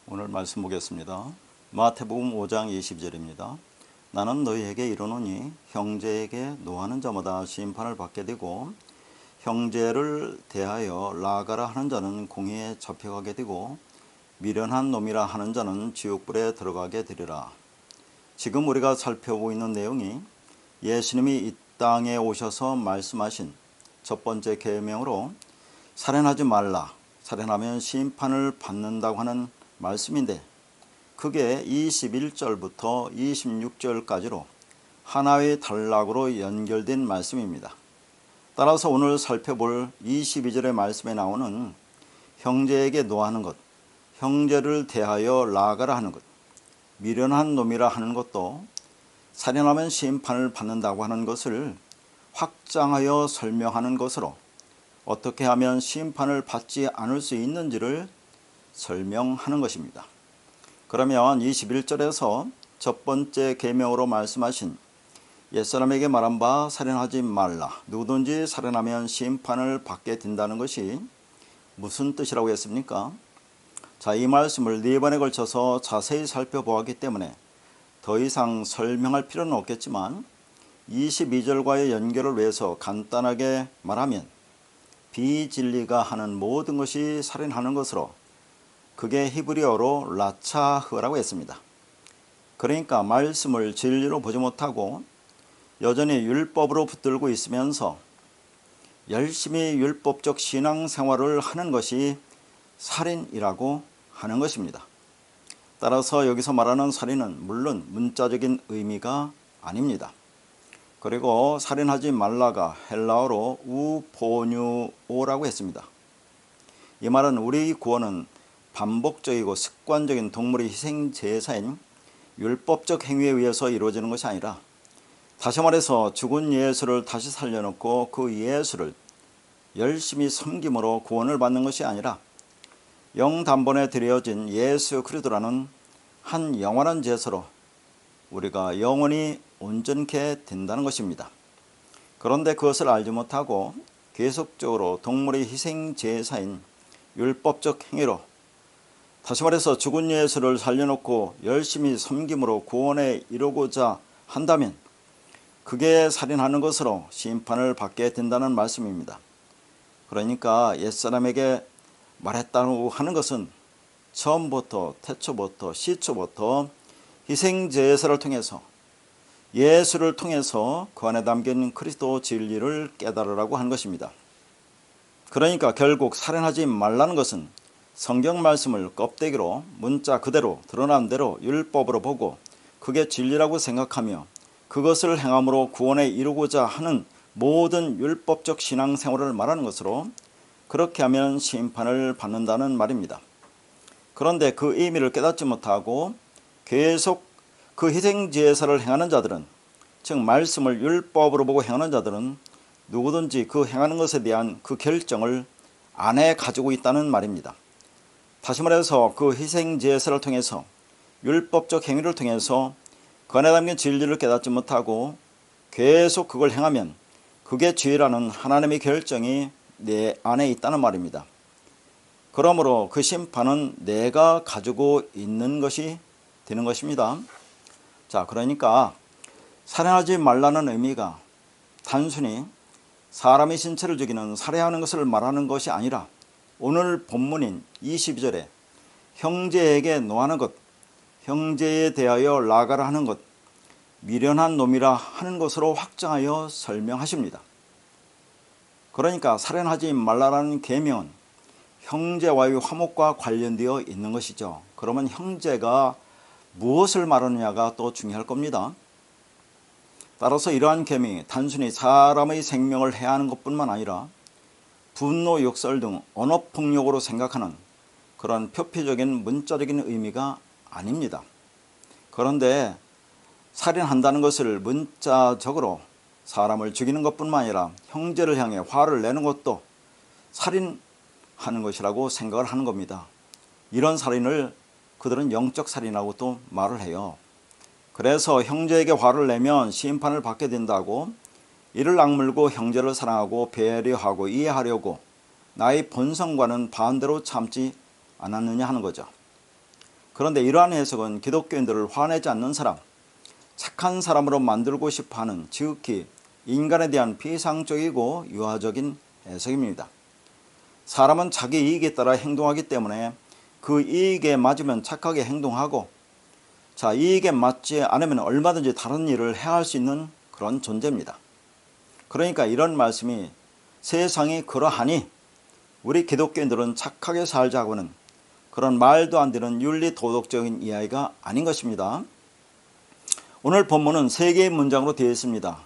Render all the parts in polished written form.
오늘 말씀 보겠습니다. 마태복음 5장 20절입니다. 나는 너희에게 이르노니 형제에게 노하는 자마다 심판을 받게 되고 형제를 대하여 나아가라 하는 자는 공회에 잡혀가게 되고 미련한 놈이라 하는 자는 지옥불에 들어가게 되리라. 지금 우리가 살펴보고 있는 내용이 예수님이 이 땅에 오셔서 말씀하신 첫 번째 계명으로 살인하지 말라, 살인하면 심판을 받는다고 하는 말씀인데, 그게 21절부터 26절까지로 하나의 단락으로 연결된 말씀입니다. 따라서 오늘 살펴볼 22절의 말씀에 나오는 형제에게 노하는 것, 형제를 대하여 나아가라 하는 것, 미련한 놈이라 하는 것도 살인하면 심판을 받는다고 하는 것을 확장하여 설명하는 것으로 어떻게 하면 심판을 받지 않을 수 있는지를 설명하는 것입니다. 그러면 21절에서 첫 번째 계명으로 말씀하신 옛사람에게 말한 바 살인하지 말라, 누구든지 살인하면 심판을 받게 된다는 것이 무슨 뜻이라고 했습니까? 자, 이 말씀을 4번에 걸쳐서 자세히 살펴보았기 때문에 더 이상 설명할 필요는 없겠지만 22절과의 연결을 위해서 간단하게 말하면 비진리가 하는 모든 것이 살인하는 것으로, 그게 히브리어로 라차흐라고 했습니다. 그러니까 말씀을 진리로 보지 못하고 여전히 율법으로 붙들고 있으면서 열심히 율법적 신앙생활을 하는 것이 살인이라고 하는 것입니다. 따라서 여기서 말하는 살인은 물론 문자적인 의미가 아닙니다. 그리고 살인하지 말라가 헬라어로 우포뉴오라고 했습니다. 이 말은 우리 구원은 반복적이고 습관적인 동물의 희생제사인 율법적 행위에 의해서 이루어지는 것이 아니라, 다시 말해서 죽은 예수를 다시 살려놓고 그 예수를 열심히 섬김으로 구원을 받는 것이 아니라 영단번에 드려진 예수 그리스도라는 한 영원한 제사로 우리가 영원히 온전케 된다는 것입니다. 그런데 그것을 알지 못하고 계속적으로 동물의 희생제사인 율법적 행위로, 다시 말해서 죽은 예수를 살려놓고 열심히 섬김으로 구원에 이루고자 한다면 그게 살인하는 것으로 심판을 받게 된다는 말씀입니다. 그러니까 옛사람에게 말했다고 하는 것은 처음부터 태초부터 시초부터 희생제사를 통해서 예수를 통해서 그 안에 담긴 그리스도 진리를 깨달으라고 한 것입니다. 그러니까 결국 살인하지 말라는 것은 성경 말씀을 껍데기로 문자 그대로 드러난 대로 율법으로 보고 그게 진리라고 생각하며 그것을 행함으로 구원에 이루고자 하는 모든 율법적 신앙생활을 말하는 것으로, 그렇게 하면 심판을 받는다는 말입니다. 그런데 그 의미를 깨닫지 못하고 계속 그 희생제사를 행하는 자들은, 즉 말씀을 율법으로 보고 행하는 자들은 누구든지 그 행하는 것에 대한 그 결정을 안 해 가지고 있다는 말입니다. 다시 말해서 그 희생제사를 통해서 율법적 행위를 통해서 그 안에 담긴 진리를 깨닫지 못하고 계속 그걸 행하면 그게 죄라는 하나님의 결정이 내 안에 있다는 말입니다. 그러므로 그 심판은 내가 가지고 있는 것이 되는 것입니다. 자, 그러니까 살인하지 말라는 의미가 단순히 사람의 신체를 죽이는 살해하는 것을 말하는 것이 아니라, 오늘 본문인 22절에 형제에게 노하는 것, 형제에 대하여 나아가라 하는 것, 미련한 놈이라 하는 것으로 확장하여 설명하십니다. 그러니까 살인하지 말라라는 계명은 형제와의 화목과 관련되어 있는 것이죠. 그러면 형제가 무엇을 말하느냐가 또 중요할 겁니다. 따라서 이러한 계명이 단순히 사람의 생명을 해하는 것뿐만 아니라 분노, 욕설 등 언어폭력으로 생각하는 그런 표피적인 문자적인 의미가 아닙니다. 그런데 살인한다는 것을 문자적으로 사람을 죽이는 것뿐만 아니라 형제를 향해 화를 내는 것도 살인하는 것이라고 생각을 하는 겁니다. 이런 살인을 그들은 영적 살인이라고 또 말을 해요. 그래서 형제에게 화를 내면 심판을 받게 된다고 이를 악물고 형제를 사랑하고 배려하고 이해하려고 나의 본성과는 반대로 참지 않았느냐 하는 거죠. 그런데 이러한 해석은 기독교인들을 화내지 않는 사람, 착한 사람으로 만들고 싶어하는 지극히 인간에 대한 비상적이고 유아적인 해석입니다. 사람은 자기 이익에 따라 행동하기 때문에 그 이익에 맞으면 착하게 행동하고, 이익에 맞지 않으면 얼마든지 다른 일을 해야 할 수 있는 그런 존재입니다. 그러니까 이런 말씀이 세상이 그러하니 우리 기독교인들은 착하게 살자고는 그런 말도 안 되는 윤리 도덕적인 이야기가 아닌 것입니다. 오늘 본문은 3개의 문장으로 되어 있습니다.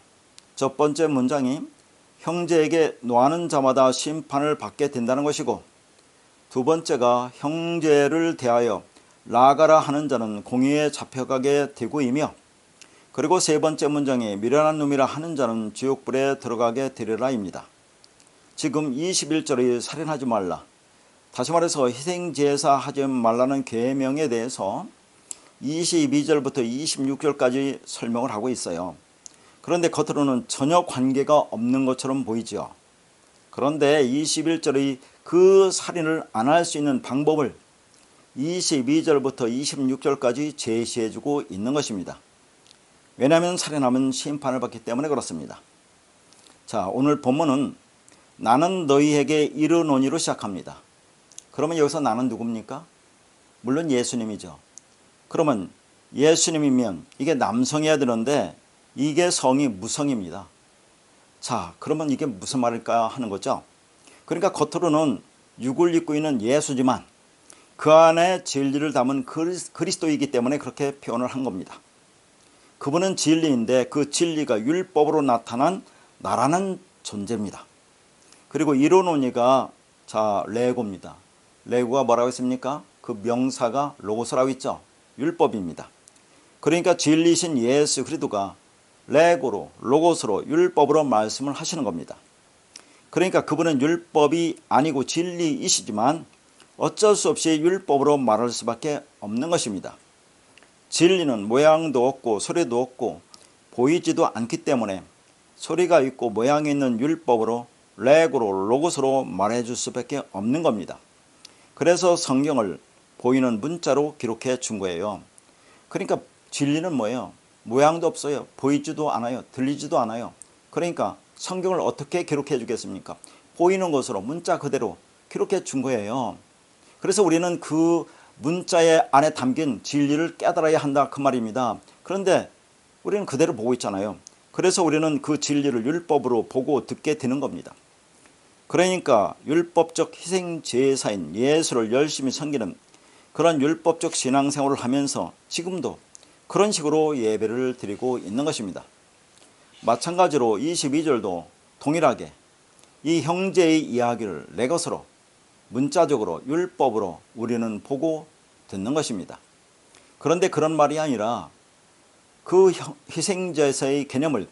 첫 번째 문장이 형제에게 노하는 자마다 심판을 받게 된다는 것이고, 두 번째가 형제를 대하여 나아가라 하는 자는 공의에 잡혀가게 되고이며, 그리고 세 번째 문장에 미련한 놈이라 하는 자는 지옥불에 들어가게 되리라입니다. 지금 21절의 살인하지 말라, 다시 말해서 희생제사 하지 말라는 계명에 대해서 22절부터 26절까지 설명을 하고 있어요. 그런데 겉으로는 전혀 관계가 없는 것처럼 보이죠. 그런데 21절의 그 살인을 안 할 수 있는 방법을 22절부터 26절까지 제시해주고 있는 것입니다. 왜냐하면 살인하면 심판을 받기 때문에 그렇습니다. 오늘 본문은 나는 너희에게 이르노니로 시작합니다. 그러면 여기서 나는 누굽니까? 물론 예수님이죠. 그러면 예수님이면 이게 남성이어야 되는데 이게 성이 무성입니다. 그러면 이게 무슨 말일까 하는 거죠. 그러니까 겉으로는 육을 입고 있는 예수지만 그 안에 진리를 담은 그리스도이기 때문에 그렇게 표현을 한 겁니다. 그분은 진리인데 그 진리가 율법으로 나타난 나라는 존재입니다. 그리고 이로노니가 레고입니다. 레고가 뭐라고 했습니까? 그 명사가 로고스라고 있죠. 율법입니다. 그러니까 진리신 예수 그리스도가 레고로, 로고스로, 율법으로 말씀을 하시는 겁니다. 그러니까 그분은 율법이 아니고 진리이시지만 어쩔 수 없이 율법으로 말할 수밖에 없는 것입니다. 진리는 모양도 없고 소리도 없고 보이지도 않기 때문에 소리가 있고 모양이 있는 율법으로 레고로, 로고스로 말해줄 수밖에 없는 겁니다. 그래서 성경을 보이는 문자로 기록해 준 거예요. 그러니까 진리는 뭐예요? 모양도 없어요. 보이지도 않아요. 들리지도 않아요. 그러니까 성경을 어떻게 기록해 주겠습니까? 보이는 것으로 문자 그대로 기록해 준 거예요. 그래서 우리는 그 문자의 안에 담긴 진리를 깨달아야 한다 그 말입니다. 그런데 우리는 그대로 보고 있잖아요. 그래서 우리는 그 진리를 율법으로 보고 듣게 되는 겁니다. 그러니까 율법적 희생제사인 예수를 열심히 섬기는 그런 율법적 신앙생활을 하면서 지금도 그런 식으로 예배를 드리고 있는 것입니다. 마찬가지로 22절도 동일하게 이 형제의 이야기를 내 것으로 문자적으로 율법으로 우리는 보고 듣는 것입니다. 그런데 그런 말이 아니라 그 희생제사의 개념을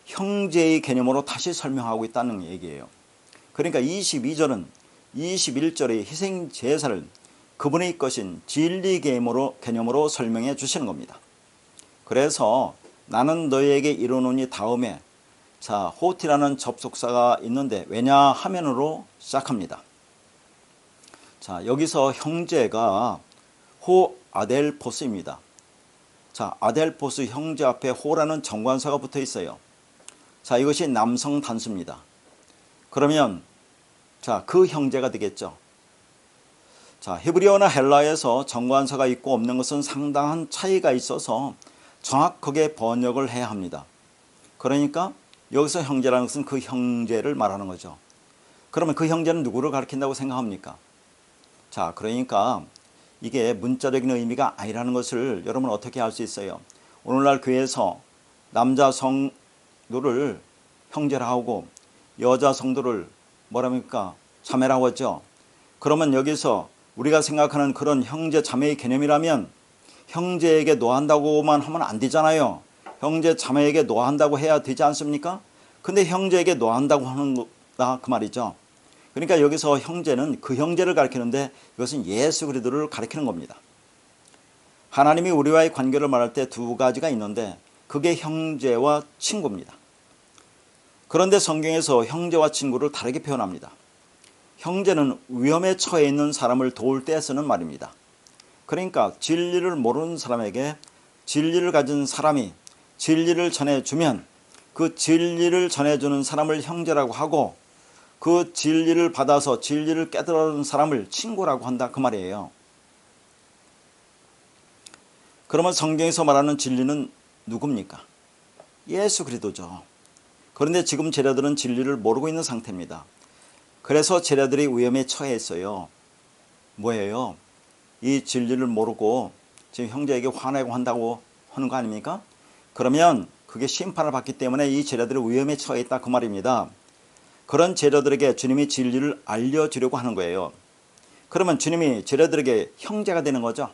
형제의 개념으로 다시 설명하고 있다는 얘기예요. 그러니까 22절은 21절의 희생제사를 그분의 것인 진리 개념으로 설명해 주시는 겁니다. 그래서 나는 너희에게 이르노니 다음에 호티라는 접속사가 있는데 왜냐 하면으로 시작합니다. 여기서 형제가 호 아델포스입니다. 아델포스 형제 앞에 호라는 정관사가 붙어 있어요. 이것이 남성 단수입니다. 그러면 그 형제가 되겠죠. 히브리어나 헬라어에서 정관사가 있고 없는 것은 상당한 차이가 있어서 정확하게 번역을 해야 합니다. 그러니까 여기서 형제라는 것은 그 형제를 말하는 거죠. 그러면 그 형제는 누구를 가리킨다고 생각합니까? 그러니까 이게 문자적인 의미가 아니라는 것을 여러분 어떻게 알 수 있어요? 오늘날 교회에서 남자 성도를 형제라 하고 여자 성도를 자매라고 하죠. 그러면 여기서 우리가 생각하는 그런 형제 자매의 개념이라면 형제에게 노한다고만 하면 안 되잖아요. 형제 자매에게 노한다고 해야 되지 않습니까? 근데 형제에게 노한다고 하는 거다 그 말이죠. 그러니까 여기서 형제는 그 형제를 가리키는데 이것은 예수 그리스도를 가리키는 겁니다. 하나님이 우리와의 관계를 말할 때 두 가지가 있는데 그게 형제와 친구입니다. 그런데 성경에서 형제와 친구를 다르게 표현합니다. 형제는 위험에 처해 있는 사람을 도울 때 쓰는 말입니다. 그러니까 진리를 모르는 사람에게 진리를 가진 사람이 진리를 전해주면 그 진리를 전해주는 사람을 형제라고 하고 그 진리를 받아서 진리를 깨달은 사람을 친구라고 한다 그 말이에요. 그러면 성경에서 말하는 진리는 누굽니까? 예수 그리스도죠. 그런데 지금 제자들은 진리를 모르고 있는 상태입니다. 그래서 제자들이 위험에 처해 있어요. 뭐예요? 이 진리를 모르고 지금 형제에게 화내고 한다고 하는 거 아닙니까? 그러면 그게 심판을 받기 때문에 이 제자들이 위험에 처해 있다 그 말입니다. 그런 제자들에게 주님이 진리를 알려주려고 하는 거예요. 그러면 주님이 제자들에게 형제가 되는 거죠.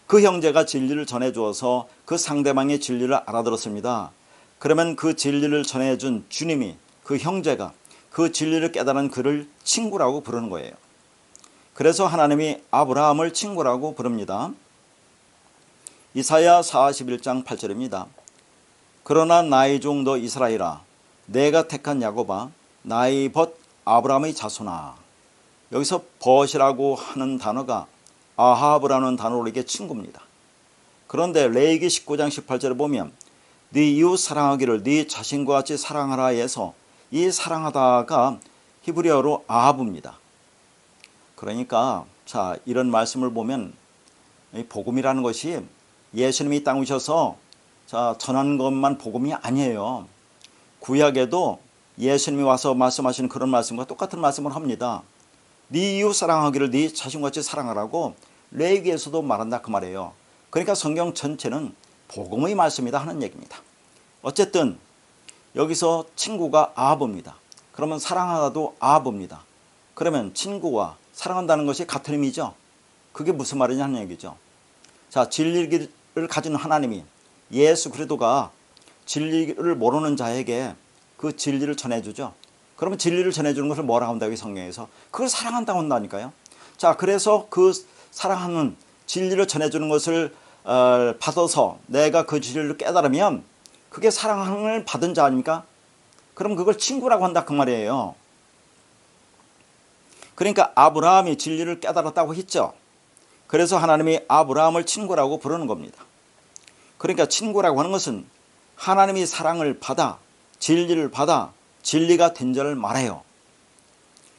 그 형제가 진리를 전해주어서 그 상대방의 진리를 알아들었습니다. 그러면 그 진리를 전해준 주님이 그 형제가 그 진리를 깨달은 그를 친구라고 부르는 거예요. 그래서 하나님이 아브라함을 친구라고 부릅니다. 이사야 41장 8절입니다. 그러나 나의 종 너 이스라엘아 내가 택한 야곱아 나의 벗 아브라함의 자손아. 여기서 벗이라고 하는 단어가 아하브라는 단어로 이게 친구입니다. 그런데 레위기 19장 18절에 보면 네 이웃 사랑하기를 네 자신과 같이 사랑하라 해서 이 사랑하다가 히브리어로 아하브입니다. 그러니까 자 이런 말씀을 보면 복음이라는 것이 예수님이 땅 오셔서 자 전하는 것만 복음이 아니에요. 구약에도 예수님이 와서 말씀하시는 그런 말씀과 똑같은 말씀을 합니다. 네 이웃 사랑하기를 네 자신같이 사랑하라고 레위기에서도 말한다 그 말이에요. 그러니까 성경 전체는 복음의 말씀이다 하는 얘기입니다. 어쨌든 여기서 친구가 아합입니다. 그러면 사랑하다도 아합입니다. 그러면 친구와 사랑한다는 것이 같은 의미죠. 그게 무슨 말이냐 하는 얘기죠. 자 진리를 가진 하나님이 예수 그리스도가 진리를 모르는 자에게 그 진리를 전해주죠. 그러면 진리를 전해주는 것을 뭐라고 한다고 성경에서 그걸 사랑한다고 한다니까요. 자 그래서 그 사랑하는 진리를 전해주는 것을 받아서 내가 그 진리를 깨달으면 그게 사랑을 받은 자 아닙니까? 그럼 그걸 친구라고 한다 그 말이에요. 그러니까 아브라함이 진리를 깨달았다고 했죠. 그래서 하나님이 아브라함을 친구라고 부르는 겁니다. 그러니까 친구라고 하는 것은 하나님이 사랑을 받아 진리를 받아 진리가 된 자를 말해요.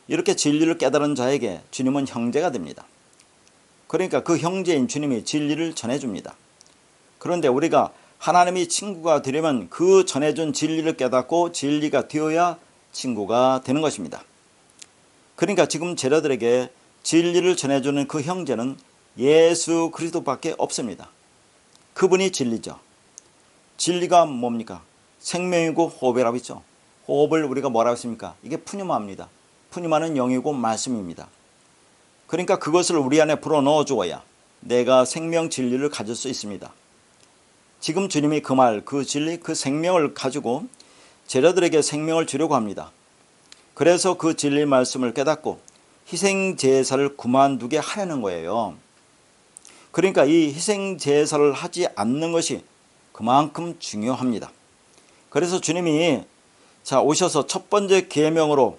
이렇게 진리를 깨달은 자에게 주님은 형제가 됩니다. 그러니까 그 형제인 주님이 진리를 전해줍니다. 그런데 우리가 하나님이 친구가 되려면 그 전해준 진리를 깨닫고 진리가 되어야 친구가 되는 것입니다. 그러니까 지금 제자들에게 진리를 전해주는 그 형제는 예수 그리스도밖에 없습니다. 그분이 진리죠. 진리가 뭡니까? 생명이고 호흡이라고 있죠. 호흡을 우리가 뭐라고 했습니까? 이게 푸뉴마입니다. 푸뉴마는 영이고 말씀입니다. 그러니까 그것을 우리 안에 불어넣어 주어야 내가 생명 진리를 가질 수 있습니다. 지금 주님이 그 말, 그 진리, 그 생명을 가지고 제자들에게 생명을 주려고 합니다. 그래서 그 진리 말씀을 깨닫고 희생 제사를 그만두게 하려는 거예요. 그러니까 이 희생 제사를 하지 않는 것이 그만큼 중요합니다. 그래서 주님이 자 오셔서 첫 번째 계명으로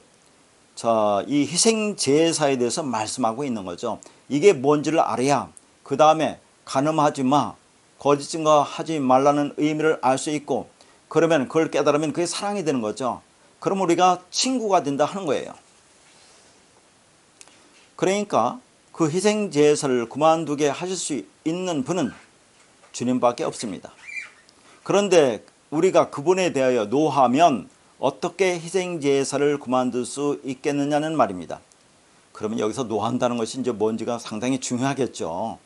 자 이 희생 제사에 대해서 말씀하고 있는 거죠. 이게 뭔지를 알아야 그 다음에 간음하지 마, 거짓 증거하지 말라는 의미를 알 수 있고 그러면 그걸 깨달으면 그게 사랑이 되는 거죠. 그럼 우리가 친구가 된다 하는 거예요. 그러니까 그 희생 제사를 그만두게 하실 수 있는 분은 주님밖에 없습니다. 그런데 우리가 그분에 대하여 노하면 어떻게 희생 제사를 그만둘 수 있겠느냐는 말입니다. 그러면 여기서 노한다는 것이 이제 뭔지가 상당히 중요하겠죠.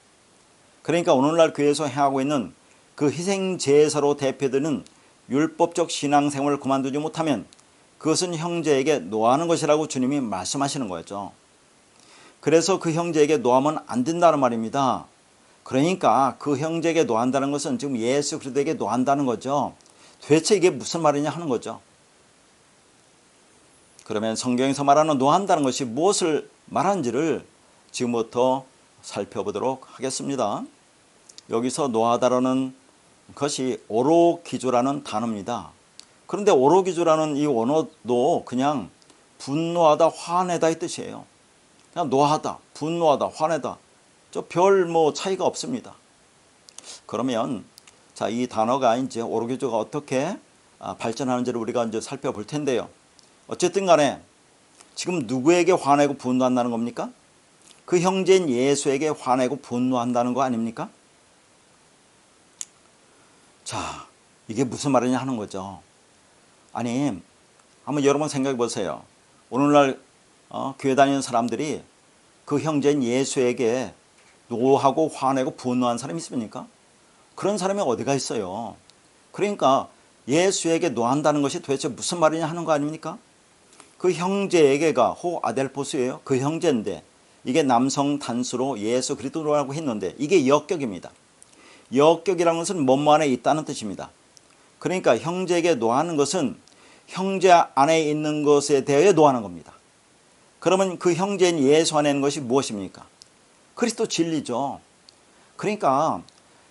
그러니까 오늘날 교회에서 행하고 있는 그 희생 제사로 대표되는 율법적 신앙생활을 그만두지 못하면 그것은 형제에게 노하는 것이라고 주님이 말씀하시는 거죠. 그래서 그 형제에게 노하면 안 된다는 말입니다. 그러니까 그 형제에게 노한다는 것은 지금 예수 그리스도에게 노한다는 거죠. 도대체 이게 무슨 말이냐 하는 거죠. 그러면 성경에서 말하는 노한다는 것이 무엇을 말하는지를 지금부터 살펴보도록 하겠습니다. 여기서 노하다라는 것이 오로기조라는 단어입니다. 그런데 오로기조라는 이 원어도 그냥 분노하다, 화내다 이 뜻이에요. 그냥 노하다, 분노하다, 화내다 별 뭐 차이가 없습니다. 그러면 자, 이 단어가 이제 오로개조가 어떻게 발전하는지를 우리가 이제 살펴볼 텐데요. 어쨌든 간에 지금 누구에게 화내고 분노한다는 겁니까? 그 형제인 예수에게 화내고 분노한다는 거 아닙니까? 자, 이게 무슨 말이냐 하는 거죠. 아니, 한번 여러분 생각해 보세요. 오늘날 교회 다니는 사람들이 그 형제인 예수에게 노하고 화내고 분노한 사람이 있습니까? 그런 사람이 어디가 있어요. 그러니까 예수에게 노한다는 것이 도대체 무슨 말이냐 하는 거 아닙니까? 그 형제에게가 호 아델포스예요. 그 형제인데 이게 남성 단수로 예수 그리스도라고 했는데 이게 역격입니다. 역격이라는 것은 뭐뭐 안에 있다는 뜻입니다. 그러니까 형제에게 노하는 것은 형제 안에 있는 것에 대해 노하는 겁니다. 그러면 그 형제인 예수 안에 있는 것이 무엇입니까? 그리스도 진리죠. 그러니까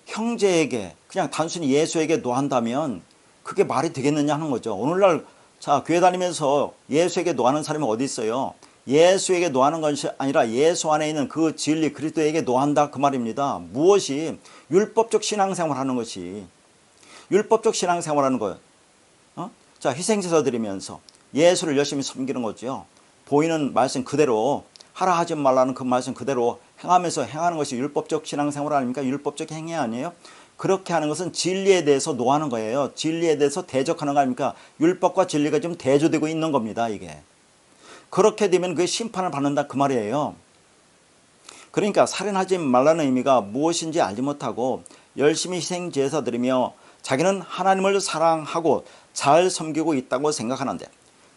형제에게 그냥 단순히 예수에게 노한다면 그게 말이 되겠느냐 하는 거죠. 오늘날 자, 교회 다니면서 예수에게 노하는 사람이 어디 있어요? 예수에게 노하는 것이 아니라 예수 안에 있는 그 진리 그리스도에게 노한다 그 말입니다. 무엇이? 율법적 신앙생활하는 것이. 율법적 신앙생활하는 거예요. 자, 희생제사 드리면서 예수를 열심히 섬기는 거죠. 보이는 말씀 그대로 하라 하지 말라는 그 말씀 그대로 행하면서 행하는 것이 율법적 신앙생활 아닙니까? 율법적 행위 아니에요? 그렇게 하는 것은 진리에 대해서 노하는 거예요. 진리에 대해서 대적하는 거 아닙니까? 율법과 진리가 좀 대조되고 있는 겁니다. 이게. 그렇게 되면 그게 심판을 받는다 그 말이에요. 그러니까 살인하지 말라는 의미가 무엇인지 알지 못하고 열심히 희생제사 드리며 자기는 하나님을 사랑하고 잘 섬기고 있다고 생각하는데,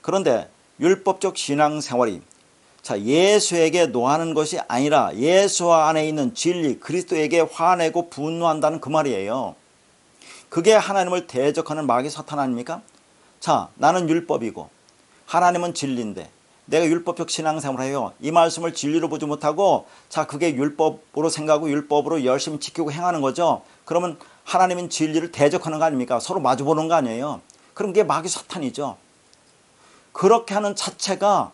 그런데 율법적 신앙생활이 자, 예수에게 노하는 것이 아니라 예수 안에 있는 진리 그리스도에게 화내고 분노한다는 그 말이에요. 그게 하나님을 대적하는 마귀 사탄 아닙니까? 자, 나는 율법이고 하나님은 진리인데 내가 율법적 신앙생활을 해요. 이 말씀을 진리로 보지 못하고 자, 그게 율법으로 생각하고 율법으로 열심히 지키고 행하는 거죠. 그러면 하나님은 진리를 대적하는 거 아닙니까? 서로 마주보는 거 아니에요. 그럼 그게 마귀 사탄이죠. 그렇게 하는 자체가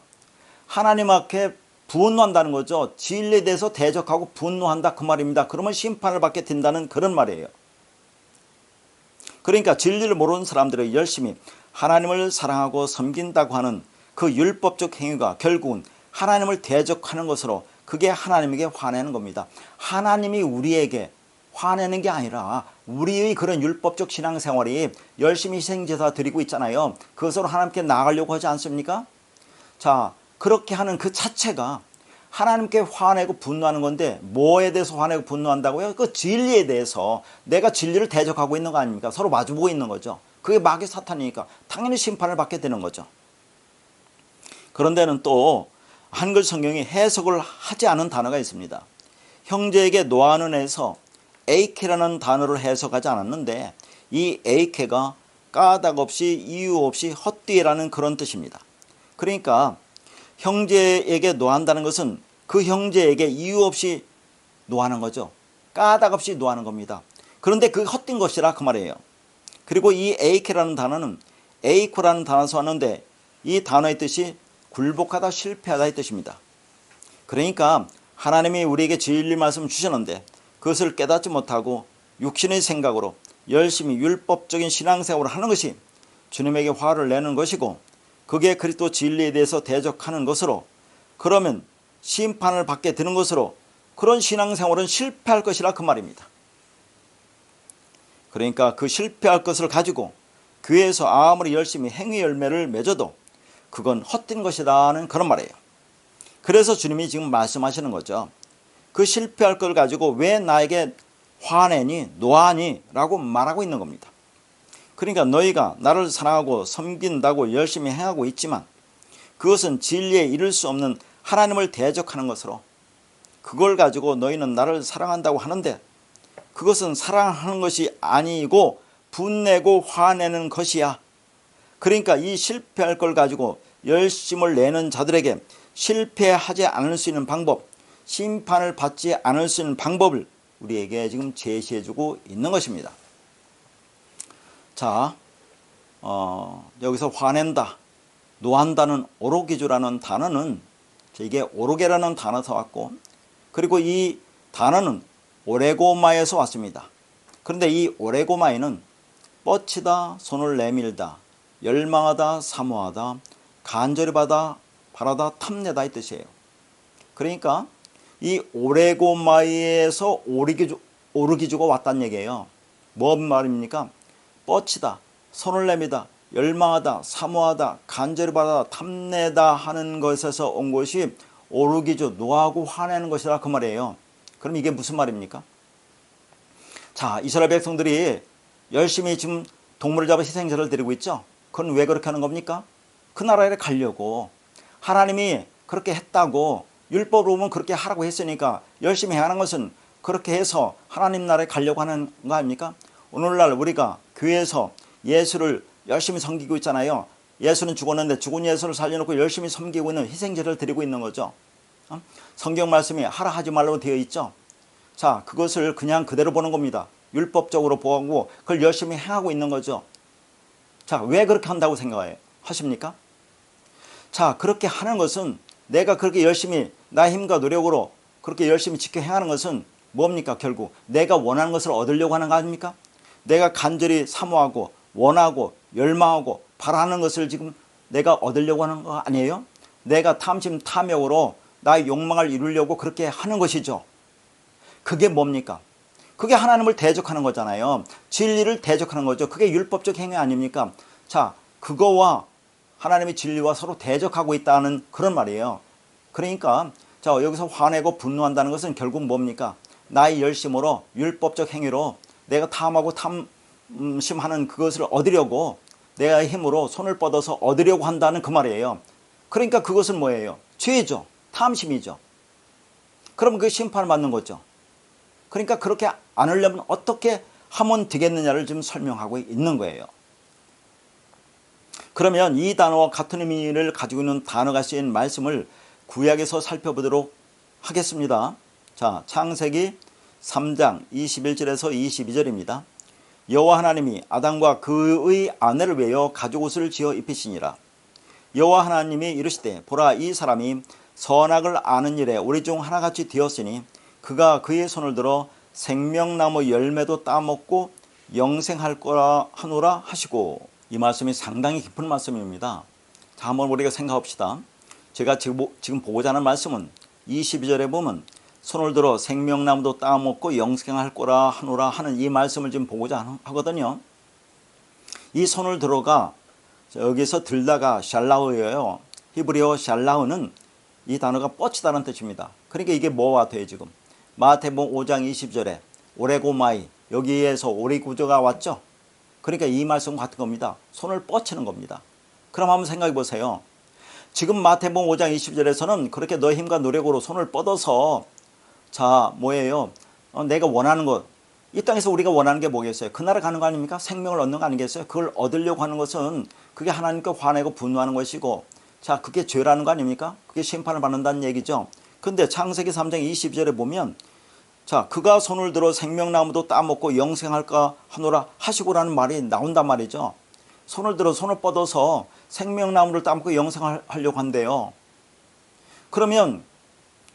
하나님 앞에 분노한다는 거죠. 진리에 대해서 대적하고 분노한다 그 말입니다. 그러면 심판을 받게 된다는 그런 말이에요. 그러니까 진리를 모르는 사람들이 열심히 하나님을 사랑하고 섬긴다고 하는 그 율법적 행위가 결국은 하나님을 대적하는 것으로 그게 하나님에게 화내는 겁니다. 하나님이 우리에게 화내는 게 아니라 우리의 그런 율법적 신앙생활이 열심히 희생제사 드리고 있잖아요. 그것으로 하나님께 나아가려고 하지 않습니까? 자, 그렇게 하는 그 자체가 하나님께 화내고 분노하는 건데 뭐에 대해서 화내고 분노한다고요? 그 진리에 대해서 내가 진리를 대적하고 있는 거 아닙니까? 서로 마주보고 있는 거죠. 그게 마귀 사탄이니까 당연히 심판을 받게 되는 거죠. 그런데는 또 한글 성경이 해석을 하지 않은 단어가 있습니다. 형제에게 노하는 에서 에이케라는 단어를 해석하지 않았는데 이 에이케가 까닭 없이 이유 없이 헛되라는 그런 뜻입니다. 그러니까 형제에게 노한다는 것은 그 형제에게 이유 없이 노하는 거죠. 까닭 없이 노하는 겁니다. 그런데 그 헛된 것이라 그 말이에요. 그리고 이 에이케라는 단어는 에이코라는 단어에서 왔는데 이 단어의 뜻이 굴복하다 실패하다의 뜻입니다. 그러니까 하나님이 우리에게 진리 말씀을 주셨는데 그것을 깨닫지 못하고 육신의 생각으로 열심히 율법적인 신앙생활을 하는 것이 주님에게 화를 내는 것이고 그게 그리스도 진리에 대해서 대적하는 것으로 그러면 심판을 받게 되는 것으로 그런 신앙생활은 실패할 것이라 그 말입니다. 그러니까 그 실패할 것을 가지고 교회에서 아무리 열심히 행위 열매를 맺어도 그건 헛된 것이라는 그런 말이에요. 그래서 주님이 지금 말씀하시는 거죠. 그 실패할 걸 가지고 왜 나에게 화내니 노하니 라고 말하고 있는 겁니다. 그러니까 너희가 나를 사랑하고 섬긴다고 열심히 행하고 있지만 그것은 진리에 이를 수 없는 하나님을 대적하는 것으로 그걸 가지고 너희는 나를 사랑한다고 하는데 그것은 사랑하는 것이 아니고 분내고 화내는 것이야. 그러니까 이 실패할 걸 가지고 열심을 내는 자들에게 실패하지 않을 수 있는 방법, 심판을 받지 않을 수 있는 방법을 우리에게 지금 제시해주고 있는 것입니다. 자, 여기서 화낸다, 노한다는 오로기주라는 단어는 이게 오로게라는 단어에서 왔고 그리고 이 단어는 오레고마에서 왔습니다. 그런데 이 오레고마에는 뻗치다, 손을 내밀다, 열망하다, 사모하다, 간절히 바라다, 탐내다 이 뜻이에요. 그러니까 이 오레고마에서 오르기주가 왔다는 얘기예요. 뭔 말입니까? 뻗치다, 손을 내밀다, 열망하다, 사모하다, 간절히 바라다, 탐내다 하는 것에서 온 것이 오르기주, 노하고 화내는 것이다 그 말이에요. 그럼 이게 무슨 말입니까? 자, 이스라엘 백성들이 열심히 지금 동물을 잡아 희생제를 드리고 있죠. 그건 왜 그렇게 하는 겁니까? 그 나라에 가려고. 하나님이 그렇게 했다고, 율법으로 보면 그렇게 하라고 했으니까 열심히 하는 것은 그렇게 해서 하나님 나라에 가려고 하는 거 아닙니까? 오늘날 우리가 교회에서 예수를 열심히 섬기고 있잖아요. 예수는 죽었는데 죽은 예수를 살려놓고 열심히 섬기고 있는, 희생제를 드리고 있는 거죠. 성경 말씀이 하라 하지 말라고 되어 있죠. 자, 그것을 그냥 그대로 보는 겁니다. 율법적으로 보고 그걸 열심히 행하고 있는 거죠. 자, 왜 그렇게 한다고 하십니까? 자, 그렇게 하는 것은, 내가 그렇게 열심히 나의 힘과 노력으로 그렇게 열심히 지켜 행하는 것은 뭡니까? 결국 내가 원하는 것을 얻으려고 하는 거 아닙니까? 내가 간절히 사모하고 원하고 열망하고 바라는 것을 지금 내가 얻으려고 하는 거 아니에요? 내가 탐심 탐욕으로 나의 욕망을 이루려고 그렇게 하는 것이죠. 그게 뭡니까? 그게 하나님을 대적하는 거잖아요. 진리를 대적하는 거죠. 그게 율법적 행위 아닙니까? 자, 그거와 하나님의 진리와 서로 대적하고 있다는 그런 말이에요. 그러니까 자, 여기서 화내고 분노한다는 것은 결국 뭡니까? 나의 열심으로, 율법적 행위로 내가 탐하고 탐심하는 그것을 얻으려고 내가 힘으로 손을 뻗어서 얻으려고 한다는 그 말이에요. 그러니까 그것은 뭐예요? 죄죠. 탐심이죠. 그럼 그 심판을 받는 거죠. 그러니까 그렇게 안 하려면 어떻게 하면 되겠느냐를 지금 설명하고 있는 거예요. 그러면 이 단어와 같은 의미를 가지고 있는 단어가 쓰인 말씀을 구약에서 살펴보도록 하겠습니다. 자, 창세기 3장 21절에서 22절입니다. 여호와 하나님이 아담과 그의 아내를 위하여 가죽옷을 지어 입히시니라. 여호와 하나님이 이르시되 보라, 이 사람이 선악을 아는 일에 우리 중 하나같이 되었으니 그가 그의 손을 들어 생명나무 열매도 따먹고 영생할 거라 하노라 하시고. 이 말씀이 상당히 깊은 말씀입니다. 자, 한번 우리가 생각합시다. 제가 지금 보고자 하는 말씀은 22절에 보면 손을 들어 생명나무도 따먹고 영생할 거라 하노라 하는 이 말씀을 지금 보고자 하거든요. 이 손을 들어가 여기서 들다가 샬라우예요. 히브리어 샬라우는 이 단어가 뻗치다는 뜻입니다. 그러니까 이게 뭐와 같아요? 지금 마태복음 5장 20절에 오레고마이, 여기에서 오리구조가 왔죠. 그러니까 이 말씀과 같은 겁니다. 손을 뻗치는 겁니다. 그럼 한번 생각해 보세요. 지금 마태복음 5장 20절에서는 그렇게 너의 힘과 노력으로 손을 뻗어서, 자, 뭐예요? 내가 원하는 것, 이 땅에서 우리가 원하는 게 뭐겠어요? 그 나라 가는 거 아닙니까? 생명을 얻는 거 아니겠어요? 그걸 얻으려고 하는 것은 그게 하나님께 화내고 분노하는 것이고, 자, 그게 죄라는 거 아닙니까? 그게 심판을 받는다는 얘기죠. 근데 창세기 3장 20절에 보면, 자, 그가 손을 들어 생명나무도 따먹고 영생할까 하노라 하시고라는 말이 나온단 말이죠. 손을 들어 손을 뻗어서 생명나무를 따먹고 영생하려고 한대요. 그러면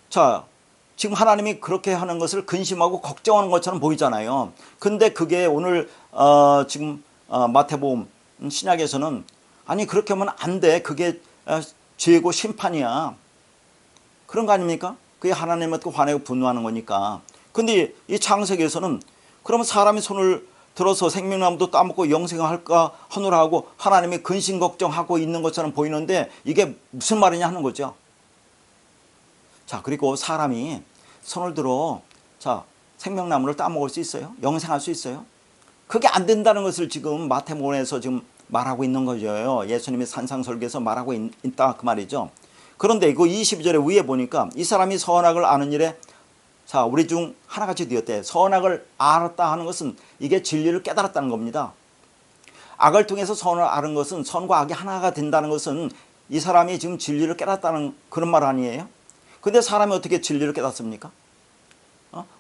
자, 지금 하나님이 그렇게 하는 것을 근심하고 걱정하는 것처럼 보이잖아요. 근데 그게 오늘 지금 마태복음 신약에서는 아니 그렇게 하면 안 돼. 그게 죄고 심판이야. 그런 거 아닙니까? 그게 하나님한테 화내고 분노하는 거니까. 근데 이 창세기에서는 그러면 사람이 손을 들어서 생명나무도 따먹고 영생할까 하노라 하고 하나님이 근심 걱정하고 있는 것처럼 보이는데 이게 무슨 말이냐 하는 거죠. 자, 그리고 사람이 손을 들어 자, 생명나무를 따먹을 수 있어요? 영생할 수 있어요? 그게 안 된다는 것을 지금 마태복음에서 지금 말하고 있는 거죠. 예수님이 산상설교에서 말하고 있다 그 말이죠. 그런데 그 22절에 위에 보니까 이 사람이 선악을 아는 일에, 자, 우리 중 하나같이 되었대. 선악을 알았다 하는 것은 이게 진리를 깨달았다는 겁니다. 악을 통해서 선을 아는 것은, 선과 악이 하나가 된다는 것은 이 사람이 지금 진리를 깨달았다는 그런 말 아니에요? 근데 사람이 어떻게 진리를 깨닫습니까?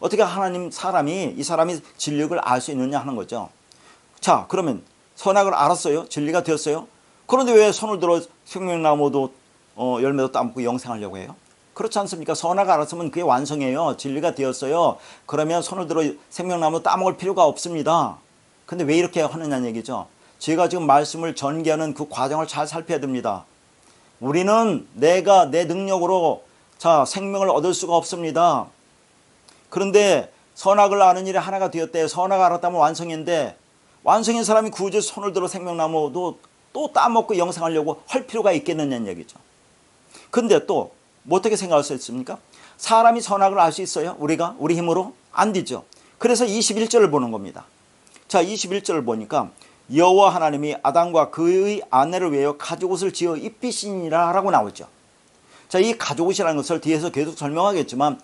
어떻게 이 사람이 진리를 알 수 있느냐 하는 거죠. 자, 그러면 선악을 알았어요. 진리가 되었어요. 그런데 왜 손을 들어 생명나무도 열매도 따먹고 영생하려고 해요? 그렇지 않습니까? 선악을 알았으면 그게 완성이에요. 진리가 되었어요. 그러면 손을 들어 생명나무 따먹을 필요가 없습니다. 근데 왜 이렇게 하느냐는 얘기죠. 제가 지금 말씀을 전개하는 그 과정을 잘 살펴야 됩니다. 우리는 내가 내 능력으로 생명을 얻을 수가 없습니다. 그런데 선악을 아는 일이 하나가 되었대. 선악을 알았다면 완성인데 완성인 사람이 굳이 손을 들어 생명나무도 또 따먹고 영생하려고 할 필요가 있겠느냐는 얘기죠. 근데 또 어떻게 생각할 수 있습니까? 사람이 선악을 알 수 있어요? 우리 힘으로? 안 되죠. 그래서 21절을 보는 겁니다. 자, 21절을 보니까 여호와 하나님이 아담과 그의 아내를 위하여 가죽옷을 지어 입히시니라 라고 나오죠. 자, 이 가죽옷이라는 것을 뒤에서 계속 설명하겠지만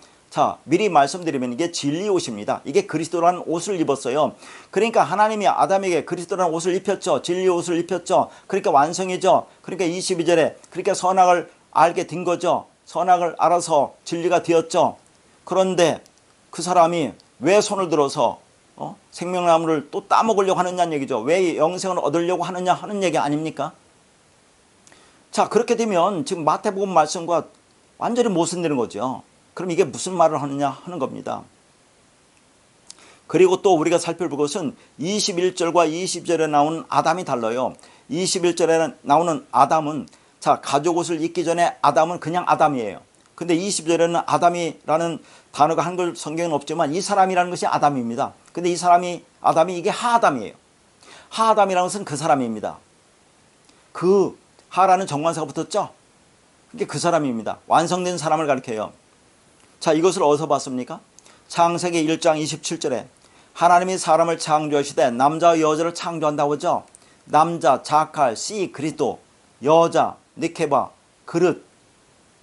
미리 말씀드리면 이게 진리옷입니다. 이게 그리스도라는 옷을 입었어요. 그러니까 하나님이 아담에게 그리스도라는 옷을 입혔죠. 진리옷을 입혔죠. 그러니까 완성이죠. 그러니까 22절에 그러니까 선악을 알게 된 거죠. 선악을 알아서 진리가 되었죠. 그런데 그 사람이 왜 손을 들어서 생명나무를 또 따먹으려고 하느냐는 얘기죠. 왜 영생을 얻으려고 하느냐 하는 얘기 아닙니까? 자, 그렇게 되면 지금 마태복음 말씀과 완전히 모순되는 거죠. 그럼 이게 무슨 말을 하느냐 하는 겁니다. 그리고 또 우리가 살펴볼 것은 21절과 20절에 나오는 아담이 달라요. 21절에 나오는 아담은 가죽옷을 입기 전에 아담은 그냥 아담이에요. 근데 20절에는 아담이라는 단어가 한글 성경에는 없지만 이 사람이라는 것이 아담입니다. 근데 이 사람이 아담이 이게 하아담이에요. 하아담이라는 것은 그 사람입니다. 그 하라는 정관사가 붙었죠. 이게 그 사람입니다. 완성된 사람을 가리켜요. 자, 이것을 어디서 봤습니까? 창세기 1장 27절에 하나님이 사람을 창조하시되 남자와 여자를 창조한다고 하죠. 남자, 자칼, 씨, 그리스도, 여자, 니케바, 그릇,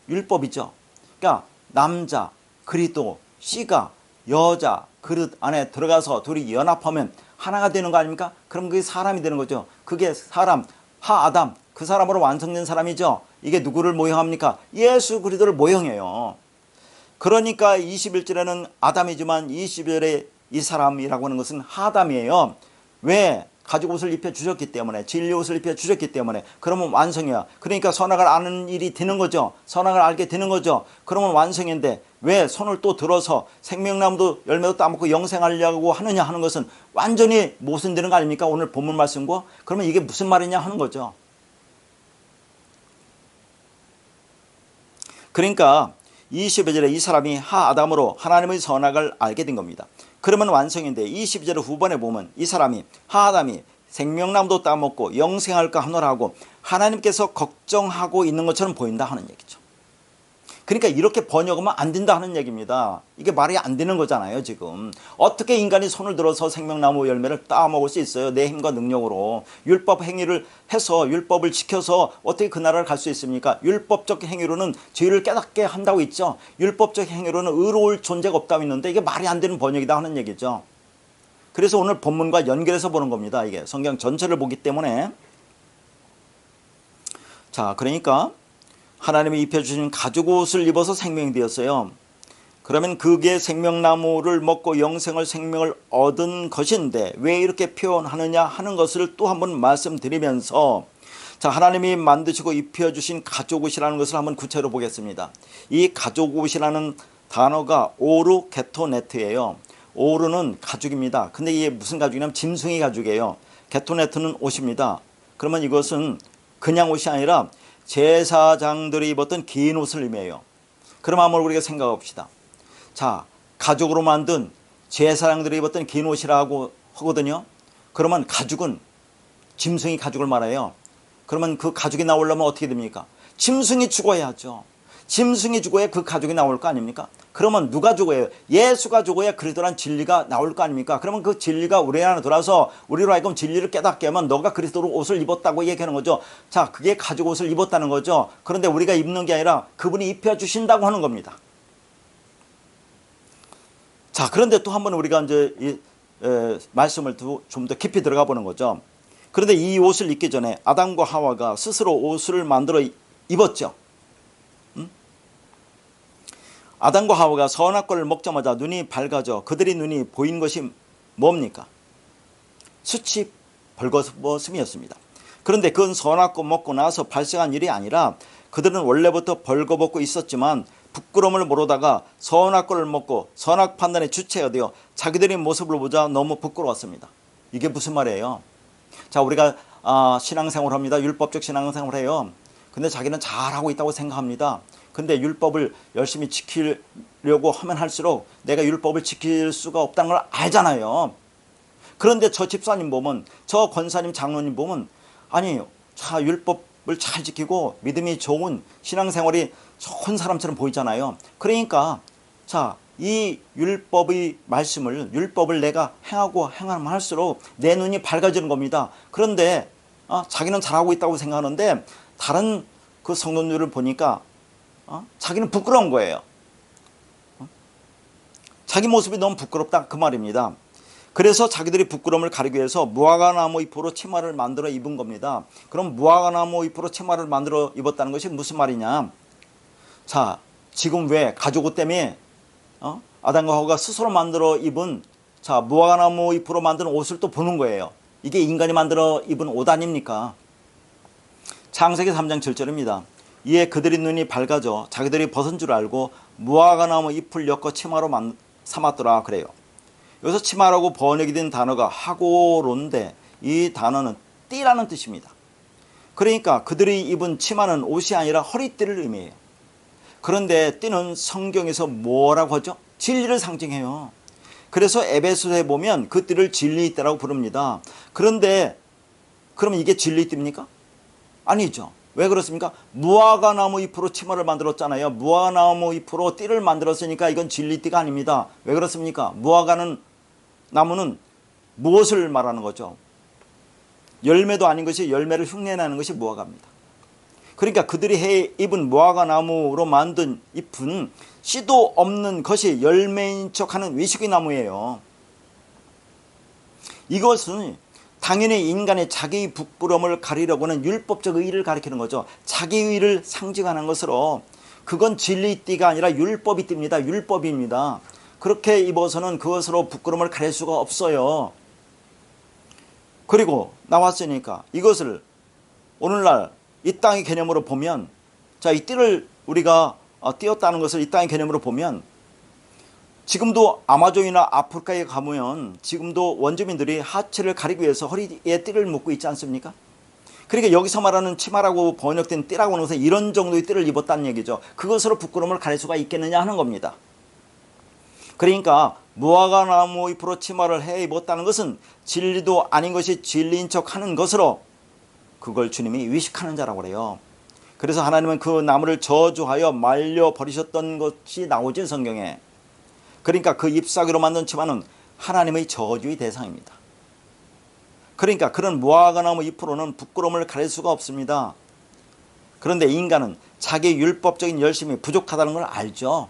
율법이죠. 그러니까 남자, 그리스도, 씨가 여자, 그릇 안에 들어가서 둘이 연합하면 하나가 되는 거 아닙니까? 그럼 그게 사람이 되는 거죠. 그게 사람, 하아담, 그 사람으로 완성된 사람이죠. 이게 누구를 모형합니까? 예수 그리스도를 모형해요. 그러니까 21절에는 아담이지만 22절에 이 사람이라고 하는 것은 하아담이에요. 왜? 가죽옷을 입혀주셨기 때문에, 진리옷을 입혀주셨기 때문에. 그러면 완성이야. 그러니까 선악을 아는 일이 되는 거죠. 선악을 알게 되는 거죠. 그러면 완성인데 왜 손을 또 들어서 생명나무도 열매도 따먹고 영생하려고 하느냐 하는 것은 완전히 모순되는 거 아닙니까? 오늘 본문 말씀과. 그러면 이게 무슨 말이냐 하는 거죠. 그러니까 22절에 이 사람이 하아담으로 하나님의 선악을 알게 된 겁니다. 그러면 완성인데 22절 후반에 보면 이 사람이 하아담이 생명나무도 따먹고 영생할까 하노라고 하나님께서 걱정하고 있는 것처럼 보인다 하는 얘기죠. 그러니까 이렇게 번역하면 안 된다 하는 얘기입니다. 이게 말이 안 되는 거잖아요. 지금 어떻게 인간이 손을 들어서 생명나무 열매를 따먹을 수 있어요? 내 힘과 능력으로. 율법 행위를 해서 율법을 지켜서 어떻게 그 나라를 갈 수 있습니까? 율법적 행위로는 죄를 깨닫게 한다고 있죠. 율법적 행위로는 의로울 존재가 없다고 있는데 이게 말이 안 되는 번역이다 하는 얘기죠. 그래서 오늘 본문과 연결해서 보는 겁니다. 이게 성경 전체를 보기 때문에. 자, 그러니까 하나님이 입혀주신 가죽옷을 입어서 생명이 되었어요. 그러면 그게 생명나무를 먹고 생명을 얻은 것인데 왜 이렇게 표현하느냐 하는 것을 또 한번 말씀드리면서 하나님이 만드시고 입혀주신 가죽옷이라는 것을 한번 구체로 보겠습니다. 이 가죽옷이라는 단어가 오르 게토네트예요. 오르는 가죽입니다. 근데 이게 무슨 가죽이냐면 짐승이 가죽이에요. 게토네트는 옷입니다. 그러면 이것은 그냥 옷이 아니라 제사장들이 입었던 긴 옷을 의미해요. 그럼 한번 우리가 생각해 봅시다. 가죽으로 만든 제사장들이 입었던 긴 옷이라고 하거든요. 그러면 가죽은 짐승이 가죽을 말해요. 그러면 그 가죽이 나오려면 어떻게 됩니까? 짐승이 죽어야죠. 짐승이 죽어야 그 가죽이 나올 거 아닙니까? 그러면 누가 죽어요? 예수가 죽어야 그리스도란 진리가 나올 거 아닙니까? 그러면 그 진리가 우리 안에 들어와서 우리로 하여금 진리를 깨닫게 하면 너가 그리스도로 옷을 입었다고 얘기하는 거죠. 그게 가죽 옷을 입었다는 거죠. 그런데 우리가 입는 게 아니라 그분이 입혀주신다고 하는 겁니다. 그런데 또 한번 우리가 이제 이 말씀을 좀 더 깊이 들어가 보는 거죠. 그런데 이 옷을 입기 전에 아담과 하와가 스스로 옷을 만들어 입었죠. 아담과 하와가 선악과를 먹자마자 눈이 밝아져 그들의 눈이 보인 것이 뭡니까? 수치 벌거벗음이었습니다. 그런데 그건 선악과 먹고 나서 발생한 일이 아니라 그들은 원래부터 벌거벗고 있었지만 부끄러움을 모르다가 선악과를 먹고 선악 판단의 주체가 되어 자기들의 모습을 보자 너무 부끄러웠습니다. 이게 무슨 말이에요? 자, 우리가 신앙생활을 합니다. 율법적 신앙생활을 해요. 근데 자기는 잘하고 있다고 생각합니다. 근데 율법을 열심히 지키려고 하면 할수록 내가 율법을 지킬 수가 없다는 걸 알잖아요. 그런데 저 집사님 보면, 저 권사님 장로님 보면, 아니 자 율법을 잘 지키고 믿음이 좋은 신앙생활이 좋은 사람처럼 보이잖아요. 그러니까 자, 이 율법의 말씀을, 율법을 내가 행하고 행하면 할수록 내 눈이 밝아지는 겁니다. 그런데 자기는 잘하고 있다고 생각하는데 다른 그 성도들을 보니까 자기는 부끄러운 거예요. 자기 모습이 너무 부끄럽다 그 말입니다. 그래서 자기들이 부끄러움을 가리기 위해서 무화과나무 잎으로 치마를 만들어 입은 겁니다. 그럼 무화과나무 잎으로 치마를 만들어 입었다는 것이 무슨 말이냐? 자, 지금 왜 가죽옷 때문에 아담과 하와가 스스로 만들어 입은 자 무화과나무 잎으로 만든 옷을 또 보는 거예요. 이게 인간이 만들어 입은 옷 아닙니까? 창세기 3장 7절입니다. 이에 그들의 눈이 밝아져 자기들이 벗은 줄 알고 무화과나무 잎을 엮어 치마로 삼았더라 그래요. 여기서 치마라고 번역이 된 단어가 하고로인데 이 단어는 띠라는 뜻입니다. 그러니까 그들이 입은 치마는 옷이 아니라 허리띠를 의미해요. 그런데 띠는 성경에서 뭐라고 하죠? 진리를 상징해요. 그래서 에베소서에 보면 그 띠를 진리띠라고 부릅니다. 그런데 그러면 이게 진리띠입니까? 아니죠. 왜 그렇습니까? 무화과나무 잎으로 치마를 만들었잖아요. 무화과나무 잎으로 띠를 만들었으니까 이건 진리띠가 아닙니다. 왜 그렇습니까? 나무는 무엇을 말하는 거죠? 열매도 아닌 것이 열매를 흉내내는 것이 무화과입니다. 그러니까 그들이 입은 무화과나무로 만든 잎은 씨도 없는 것이 열매인 척하는 위시기 나무예요. 이것은 당연히 인간의 자기 부끄러움을 가리려고 하는 율법적 의의를 가리키는 거죠. 자기 의의를 상징하는 것으로 그건 진리띠가 아니라 율법이띠입니다. 율법입니다. 그렇게 입어서는 그것으로 부끄러움을 가릴 수가 없어요. 그리고 나왔으니까 이것을 오늘날 이 땅의 개념으로 보면 자, 이 띠를 우리가 띄었다는 것을 이 땅의 개념으로 보면 지금도 아마존이나 아프리카에 가면 지금도 원주민들이 하체를 가리기 위해서 허리에 띠를 묶고 있지 않습니까? 그러니까 여기서 말하는 치마라고 번역된 띠라고 하는 것은 이런 정도의 띠를 입었다는 얘기죠. 그것으로 부끄러움을 가릴 수가 있겠느냐 하는 겁니다. 그러니까 무화과나무 잎으로 치마를 해 입었다는 것은 진리도 아닌 것이 진리인 척하는 것으로 그걸 주님이 위식하는 자라고 그래요. 그래서 하나님은 그 나무를 저주하여 말려버리셨던 것이 나오지 성경에. 그러니까 그 잎사귀로 만든 치마는 하나님의 저주의 대상입니다. 그러니까 그런 무화과나무 잎으로는 부끄러움을 가릴 수가 없습니다. 그런데 인간은 자기 율법적인 열심이 부족하다는 걸 알죠.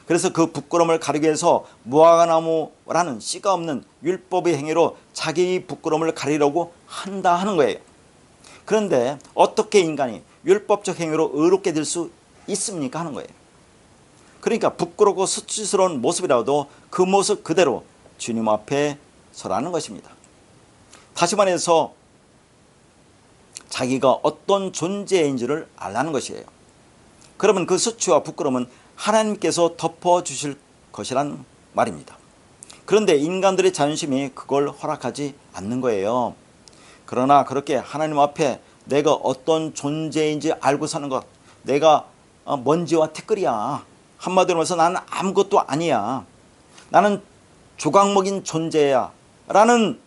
그래서 그 부끄러움을 가리기 위해서 무화과나무라는 씨가 없는 율법의 행위로 자기 부끄러움을 가리려고 한다 하는 거예요. 그런데 어떻게 인간이 율법적 행위로 의롭게 될 수 있습니까 하는 거예요. 그러니까 부끄럽고 수치스러운 모습이라도 그 모습 그대로 주님 앞에 서라는 것입니다. 다시 말해서 자기가 어떤 존재인지를 알라는 것이에요. 그러면 그 수치와 부끄러움은 하나님께서 덮어주실 것이란 말입니다. 그런데 인간들의 자존심이 그걸 허락하지 않는 거예요. 그러나 그렇게 하나님 앞에 내가 어떤 존재인지 알고 사는 것, 내가 먼지와 티끌이야. 한마디로 말해서 나는 아무것도 아니야. 나는 조각먹인 존재야. 라는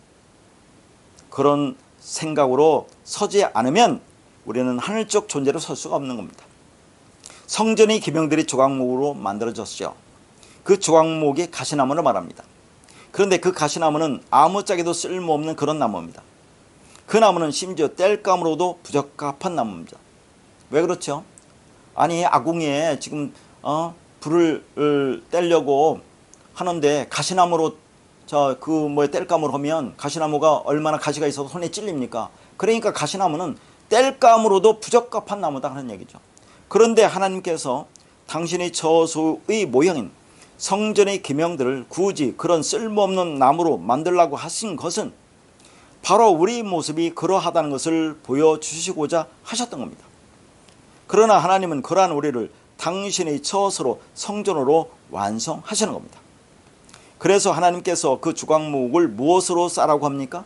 그런 생각으로 서지 않으면 우리는 하늘적 존재로 설 수가 없는 겁니다. 성전의 기명들이 조각목으로 만들어졌죠. 그 조각목이 가시나무를 말합니다. 그런데 그 가시나무는 아무짝에도 쓸모없는 그런 나무입니다. 그 나무는 심지어 땔감으로도 부적합한 나무입니다. 왜 그렇죠? 아니 아궁이에 지금 불을 떼려고 하는데 가시나무로 땔감으로 하면 가시나무가 얼마나 가시가 있어서 손에 찔립니까? 그러니까 가시나무는 땔감으로도 부적합한 나무다 하는 얘기죠. 그런데 하나님께서 당신의 저소의 모형인 성전의 기명들을 굳이 그런 쓸모없는 나무로 만들라고 하신 것은 바로 우리 모습이 그러하다는 것을 보여주시고자 하셨던 겁니다. 그러나 하나님은 그러한 우리를 당신의 처소로 성전으로 완성하시는 겁니다. 그래서 하나님께서 그 주광목을 무엇으로 싸라고 합니까?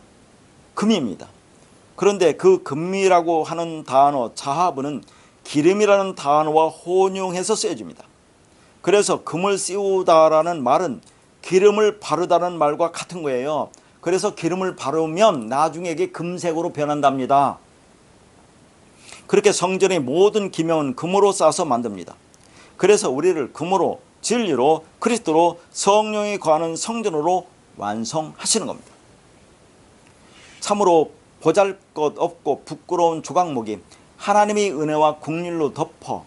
금입니다. 그런데 그 금이라고 하는 단어 자하브는 기름이라는 단어와 혼용해서 쓰여집니다. 그래서 금을 씌우다라는 말은 기름을 바르다는 말과 같은 거예요. 그래서 기름을 바르면 나중에 이게 금색으로 변한답니다. 그렇게 성전의 모든 기명은 금으로 싸서 만듭니다. 그래서 우리를 금으로, 진리로, 그리스도로, 성령이 거하는 성전으로 완성하시는 겁니다. 참으로 보잘것없고 부끄러운 조각목이 하나님의 은혜와 국률로 덮어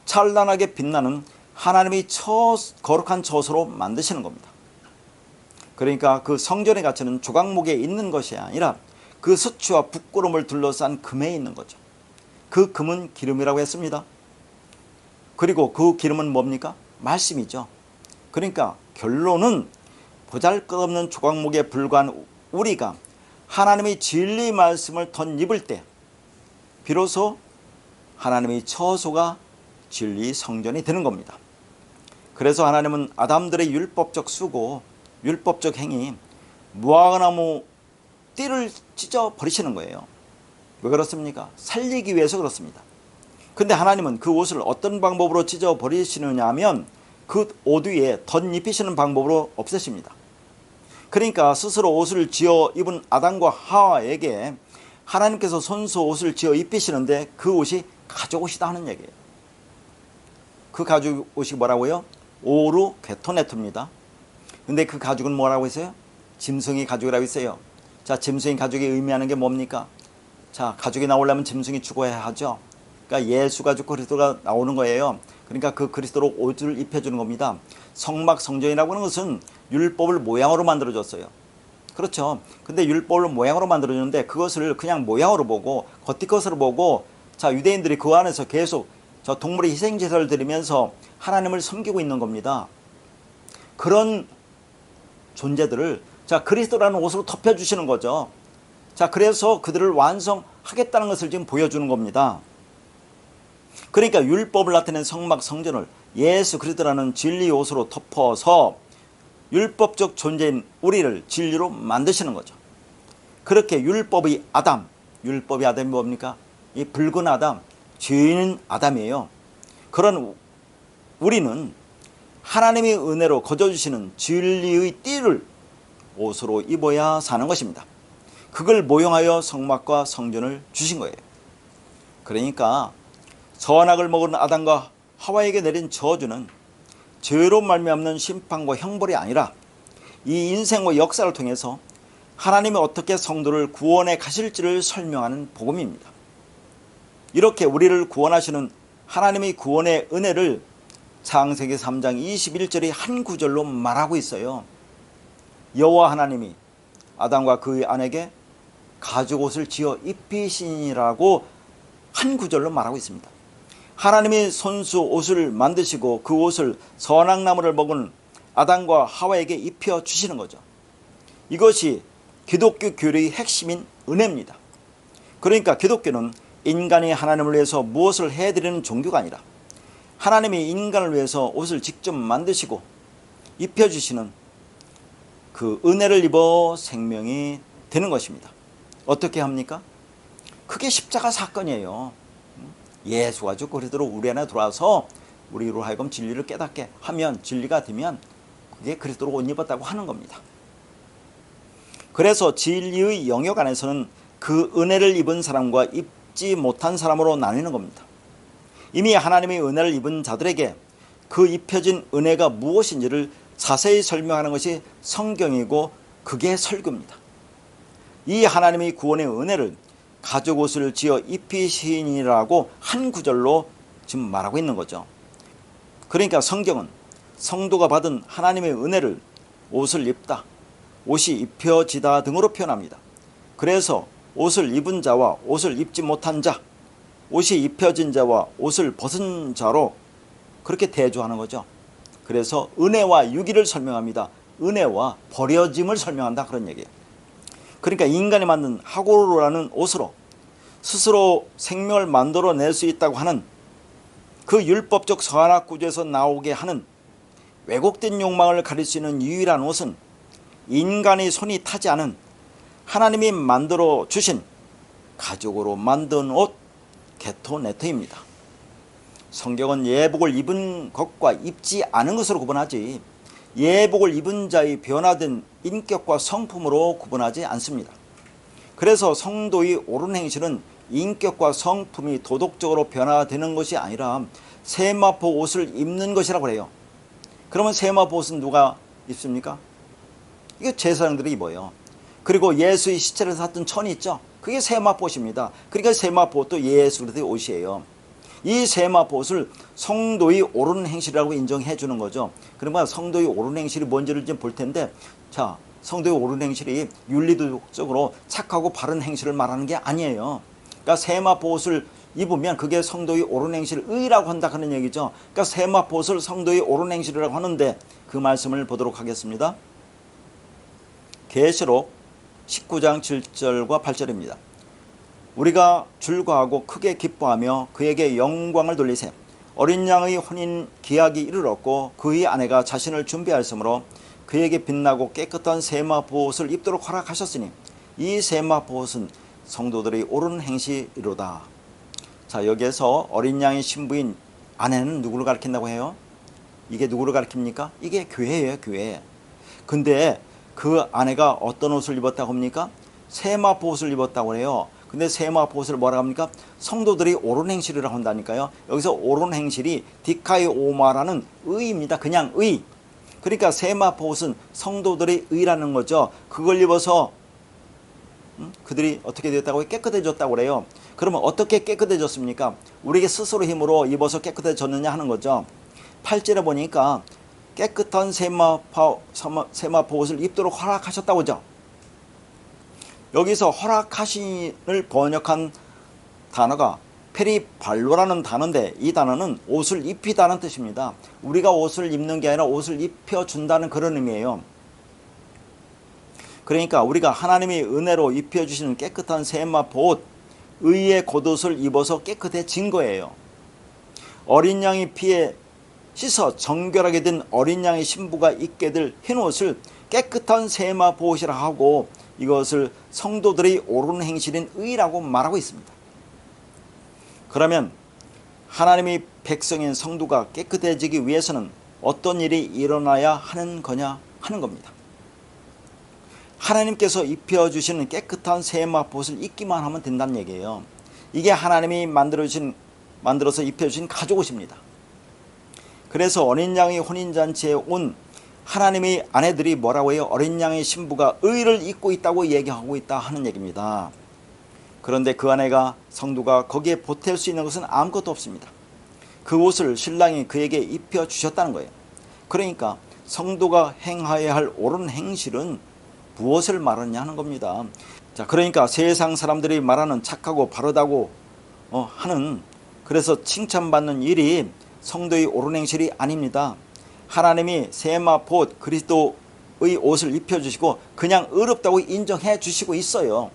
찬란하게 빛나는 하나님의 거룩한 처소로 만드시는 겁니다. 그러니까 그 성전의 가치는 조각목에 있는 것이 아니라 그 수치와 부끄러움을 둘러싼 금에 있는 거죠. 그 금은 기름이라고 했습니다. 그리고 그 기름은 뭡니까? 말씀이죠. 그러니까 결론은 보잘것없는 조각목에 불과한 우리가 하나님의 진리 말씀을 덧입을 때 비로소 하나님의 처소가 진리 성전이 되는 겁니다. 그래서 하나님은 아담들의 율법적 수고, 율법적 행위, 무화과나무 띠를 찢어 버리시는 거예요. 왜 그렇습니까? 살리기 위해서 그렇습니다. 근데 하나님은 그 옷을 어떤 방법으로 찢어 버리시느냐 하면 그 옷 위에 덧입히시는 방법으로 없애십니다. 그러니까 스스로 옷을 지어 입은 아담과 하와에게 하나님께서 손수 옷을 지어 입히시는데 그 옷이 가죽옷이다 하는 얘기예요. 그 가죽옷이 뭐라고요? 오르 게토네토입니다. 근데 그 가죽은 뭐라고 했어요? 짐승이 가죽이라고 했어요. 자, 짐승이 가죽이 의미하는 게 뭡니까? 자, 가죽이 나오려면 짐승이 죽어야 하죠. 그러니까 예수 가죽 그리스도가 나오는 거예요. 그러니까 그 그리스도로 옷을 입혀주는 겁니다. 성막 성전이라고 하는 것은 율법을 모양으로 만들어줬어요. 그렇죠. 근데 율법을 모양으로 만들어주는데 그것을 그냥 모양으로 보고 겉겉으로 보고 자, 유대인들이 그 안에서 계속 저 동물의 희생제사를 드리면서 하나님을 섬기고 있는 겁니다. 그런 존재들을 자, 그리스도라는 옷으로 덮여주시는 거죠. 자, 그래서 그들을 완성하겠다는 것을 지금 보여주는 겁니다. 그러니까 율법을 나타낸 성막 성전을 예수 그리스도라는 진리 옷으로 덮어서 율법적 존재인 우리를 진리로 만드시는 거죠. 그렇게 율법의 아담, 율법의 아담이 뭡니까? 이 붉은 아담, 죄인 아담이에요. 그런 우리는 하나님의 은혜로 거저주시는 진리의 띠를 옷으로 입어야 사는 것입니다. 그걸 모형하여 성막과 성전을 주신 거예요. 그러니까 선악을 먹은 아담과 하와에게 내린 저주는 죄로 말미암는 심판과 형벌이 아니라 이 인생과 역사를 통해서 하나님이 어떻게 성도를 구원해 가실지를 설명하는 복음입니다. 이렇게 우리를 구원하시는 하나님의 구원의 은혜를 창세기 3장 21절의 한 구절로 말하고 있어요. 여호와 하나님이 아담과 그의 아내에게 가죽옷을 지어 입히시니라고 한 구절로 말하고 있습니다. 하나님이 손수 옷을 만드시고 그 옷을 선악나무를 먹은 아담과 하와에게 입혀 주시는 거죠. 이것이 기독교 교리의 핵심인 은혜입니다. 그러니까 기독교는 인간이 하나님을 위해서 무엇을 해드리는 종교가 아니라 하나님이 인간을 위해서 옷을 직접 만드시고 입혀주시는 그 은혜를 입어 생명이 되는 것입니다. 어떻게 합니까? 그게 십자가 사건이에요. 예수가 죽고 그리스도로 우리 안에 들어와서 우리로 하여금 진리를 깨닫게 하면 진리가 되면 그게 그리스도로 옷 입었다고 하는 겁니다. 그래서 진리의 영역 안에서는 그 은혜를 입은 사람과 입지 못한 사람으로 나뉘는 겁니다. 이미 하나님의 은혜를 입은 자들에게 그 입혀진 은혜가 무엇인지를 자세히 설명하는 것이 성경이고 그게 설교입니다. 이 하나님의 구원의 은혜를 가죽옷을 지어 입히시니라고 한 구절로 지금 말하고 있는 거죠. 그러니까 성경은 성도가 받은 하나님의 은혜를 옷을 입다, 옷이 입혀지다 등으로 표현합니다. 그래서 옷을 입은 자와 옷을 입지 못한 자, 옷이 입혀진 자와 옷을 벗은 자로 그렇게 대조하는 거죠. 그래서 은혜와 유기를 설명합니다. 은혜와 버려짐을 설명한다 그런 얘기예요. 그러니까 인간이 만든 하고로라는 옷으로 스스로 생명을 만들어낼 수 있다고 하는 그 율법적 선악 구조에서 나오게 하는 왜곡된 욕망을 가릴 수 있는 유일한 옷은 인간의 손이 타지 않은 하나님이 만들어 주신 가죽으로 만든 옷 게토네트입니다. 성경은 예복을 입은 것과 입지 않은 것으로 구분하지 예복을 입은 자의 변화된 인격과 성품으로 구분하지 않습니다. 그래서 성도의 옳은 행실은 인격과 성품이 도덕적으로 변화되는 것이 아니라 세마포 옷을 입는 것이라고 해요. 그러면 세마포 옷은 누가 입습니까? 이게 제사장들이 입어요. 그리고 예수의 시체를 샀던 천이 있죠. 그게 세마포 옷입니다. 그러니까 세마포 옷도 예수 그리스도의 옷이에요. 이 세마포 옷을 성도의 옳은 행실이라고 인정해 주는 거죠. 그러면 성도의 옳은 행실이 뭔지를 좀 볼 텐데, 자, 성도의 옳은 행실이 윤리도덕적으로 착하고 바른 행실을 말하는 게 아니에요. 그러니까 세마포 옷을 입으면 그게 성도의 옳은 행실 의라고 한다 하는 얘기죠. 그러니까 세마포 옷을 성도의 옳은 행실이라고 하는데 그 말씀을 보도록 하겠습니다. 계시록 19장 7절과 8절입니다. 우리가 즐거워하고 크게 기뻐하며 그에게 영광을 돌리세. 어린 양의 혼인 기약이 이르렀고 그의 아내가 자신을 준비하였으므로 그에게 빛나고 깨끗한 세마포 옷을 입도록 허락하셨으니 이 세마포 옷은 성도들의 옳은 행실이로다. 자, 여기에서 어린 양의 신부인 아내는 누구를 가리킨다고 해요? 이게 누구를 가리킵니까? 이게 교회예요, 교회. 근데 그 아내가 어떤 옷을 입었다고 합니까? 세마포 옷을 입었다고 해요. 근데 세마포 옷을 뭐라고 합니까? 성도들이 옳은 행실이라고 한다니까요. 여기서 옳은 행실이 디카이 오마라는 의입니다. 그냥 의. 그러니까 세마포 옷은 성도들의 의라는 거죠. 그걸 입어서 그들이 어떻게 되었다고? 깨끗해졌다고 그래요. 그러면 어떻게 깨끗해졌습니까? 우리에게 스스로 힘으로 입어서 깨끗해졌느냐 하는 거죠. 8절에 보니까 깨끗한 세마포 옷을 입도록 허락하셨다고 하죠. 여기서 허락하신을 번역한 단어가 페리발로라는 단어인데 이 단어는 옷을 입히다는 뜻입니다. 우리가 옷을 입는 게 아니라 옷을 입혀준다는 그런 의미예요. 그러니까 우리가 하나님의 은혜로 입혀주시는 깨끗한 세마포 옷, 의의 겉옷을 입어서 깨끗해진 거예요. 어린 양의 피에 씻어 정결하게 된 어린 양의 신부가 입게 될 흰옷을 깨끗한 세마포 옷이라 하고 이것을 성도들의 옳은 행실인 의라고 말하고 있습니다. 그러면 하나님의 백성인 성도가 깨끗해지기 위해서는 어떤 일이 일어나야 하는 거냐 하는 겁니다. 하나님께서 입혀주시는 깨끗한 세마포 옷을 입기만 하면 된다는 얘기예요. 이게 하나님이 만들어서 입혀주신 가죽옷입니다. 그래서 어린 양의 혼인잔치에 온 하나님의 아내들이 뭐라고 해요? 어린 양의 신부가 의를 입고 있다고 얘기하고 있다 하는 얘기입니다. 그런데 그 아내가 성도가 거기에 보탤 수 있는 것은 아무것도 없습니다. 그 옷을 신랑이 그에게 입혀주셨다는 거예요. 그러니까 성도가 행하여야 할 옳은 행실은 무엇을 말하느냐 하는 겁니다. 자, 그러니까 세상 사람들이 말하는 착하고 바르다고 하는 그래서 칭찬받는 일이 성도의 옳은 행실이 아닙니다. 하나님이 세마포 옷 그리스도의 옷을 입혀주시고 그냥 의롭다고 인정해 주시고 있어요.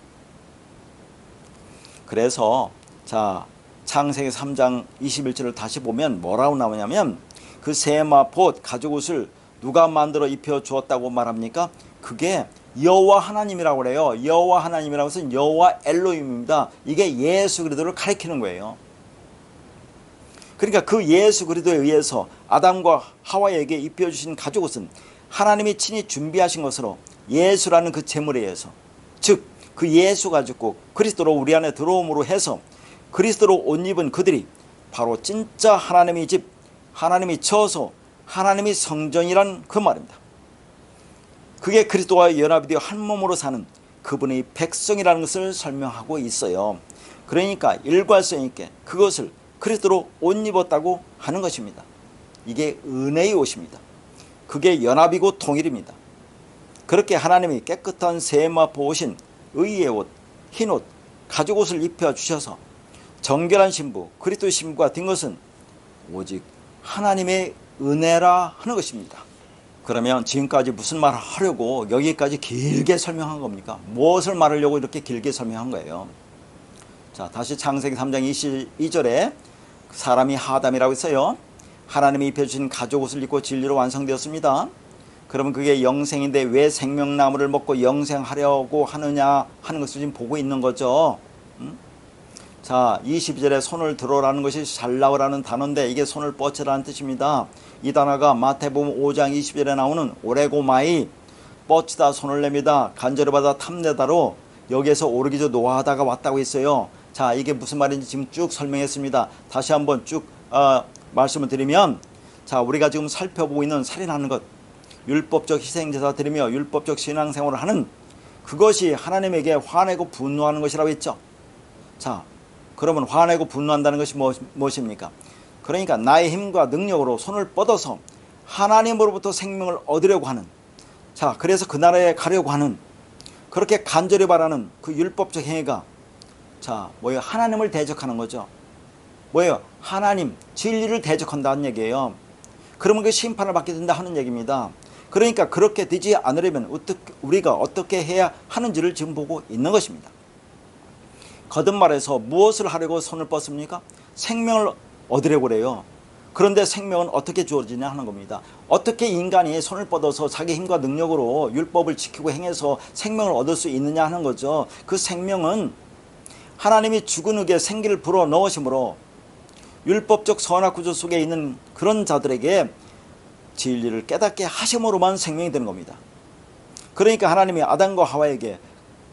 그래서 자 창세기 3장 21절을 다시 보면 뭐라고 나오냐면 그 세마포 옷 가죽옷을 누가 만들어 입혀주었다고 말합니까? 그게 여호와 하나님이라고 그래요. 여호와 하나님이라고 해서 여호와 엘로힘입니다. 이게 예수 그리스도를 가리키는 거예요. 그러니까 그 예수 그리스도에 의해서 아담과 하와에게 입혀주신 가죽옷은 하나님이 친히 준비하신 것으로 예수라는 그 제물에 의해서 즉 그 예수 가죽고 그리스도로 우리 안에 들어옴으로 해서 그리스도로 옷 입은 그들이 바로 진짜 하나님의 집 하나님이 처소 하나님이 성전이란 그 말입니다. 그게 그리스도와 연합이 되어 한 몸으로 사는 그분의 백성이라는 것을 설명하고 있어요. 그러니까 일관성 있게 그것을 그리스도로 옷 입었다고 하는 것입니다. 이게 은혜의 옷입니다. 그게 연합이고 통일입니다. 그렇게 하나님이 깨끗한 세마포 옷인 의의 옷, 흰옷, 가죽옷을 입혀주셔서 정결한 신부, 그리스도의 신부가 된 것은 오직 하나님의 은혜라 하는 것입니다. 그러면 지금까지 무슨 말을 하려고 여기까지 길게 설명한 겁니까? 무엇을 말하려고 이렇게 길게 설명한 거예요? 자, 다시 창세기 3장 22절에 사람이 하담이라고 했어요. 하나님이 입혀주신 가죽옷을 입고 진리로 완성되었습니다. 그러면 그게 영생인데 왜 생명나무를 먹고 영생하려고 하느냐 하는 것을 지금 보고 있는 거죠. 자, 22절에 손을 들어라는 것이 잘 나오라는 단어인데 이게 손을 뻗치라는 뜻입니다. 이 단어가 마태복음 5장 20절에 나오는 오레고마이, 뻗치다 손을 냅니다, 간절히 받아 탐내다로 여기에서 오르기죠 노하다가 왔다고 했어요. 자, 이게 무슨 말인지 지금 쭉 설명했습니다. 다시 한번 쭉 말씀을 드리면, 자, 우리가 지금 살펴보고 있는 살인하는 것, 율법적 희생제사 드리며 율법적 신앙생활을 하는 그것이 하나님에게 화내고 분노하는 것이라고 했죠. 자, 그러면 화내고 분노한다는 것이 무엇입니까? 그러니까 나의 힘과 능력으로 손을 뻗어서 하나님으로부터 생명을 얻으려고 하는, 자, 그래서 그 나라에 가려고 하는, 그렇게 간절히 바라는 그 율법적 행위가, 자, 뭐예요? 하나님을 대적하는 거죠. 뭐예요? 하나님, 진리를 대적한다는 얘기예요. 그러면 그 심판을 받게 된다 하는 얘기입니다. 그러니까 그렇게 되지 않으려면 우리가 어떻게 해야 하는지를 지금 보고 있는 것입니다. 거듭 말해서 무엇을 하려고 손을 뻗습니까? 생명을 얻으려고 그래요. 그런데 생명은 어떻게 주어지냐 하는 겁니다. 어떻게 인간이 손을 뻗어서 자기 힘과 능력으로 율법을 지키고 행해서 생명을 얻을 수 있느냐 하는 거죠. 그 생명은 하나님이 죽은 흙에 생기를 불어 넣으심으로 율법적 선악 구조 속에 있는 그런 자들에게 진리를 깨닫게 하심으로만 생명이 되는 겁니다. 그러니까 하나님이 아담과 하와에게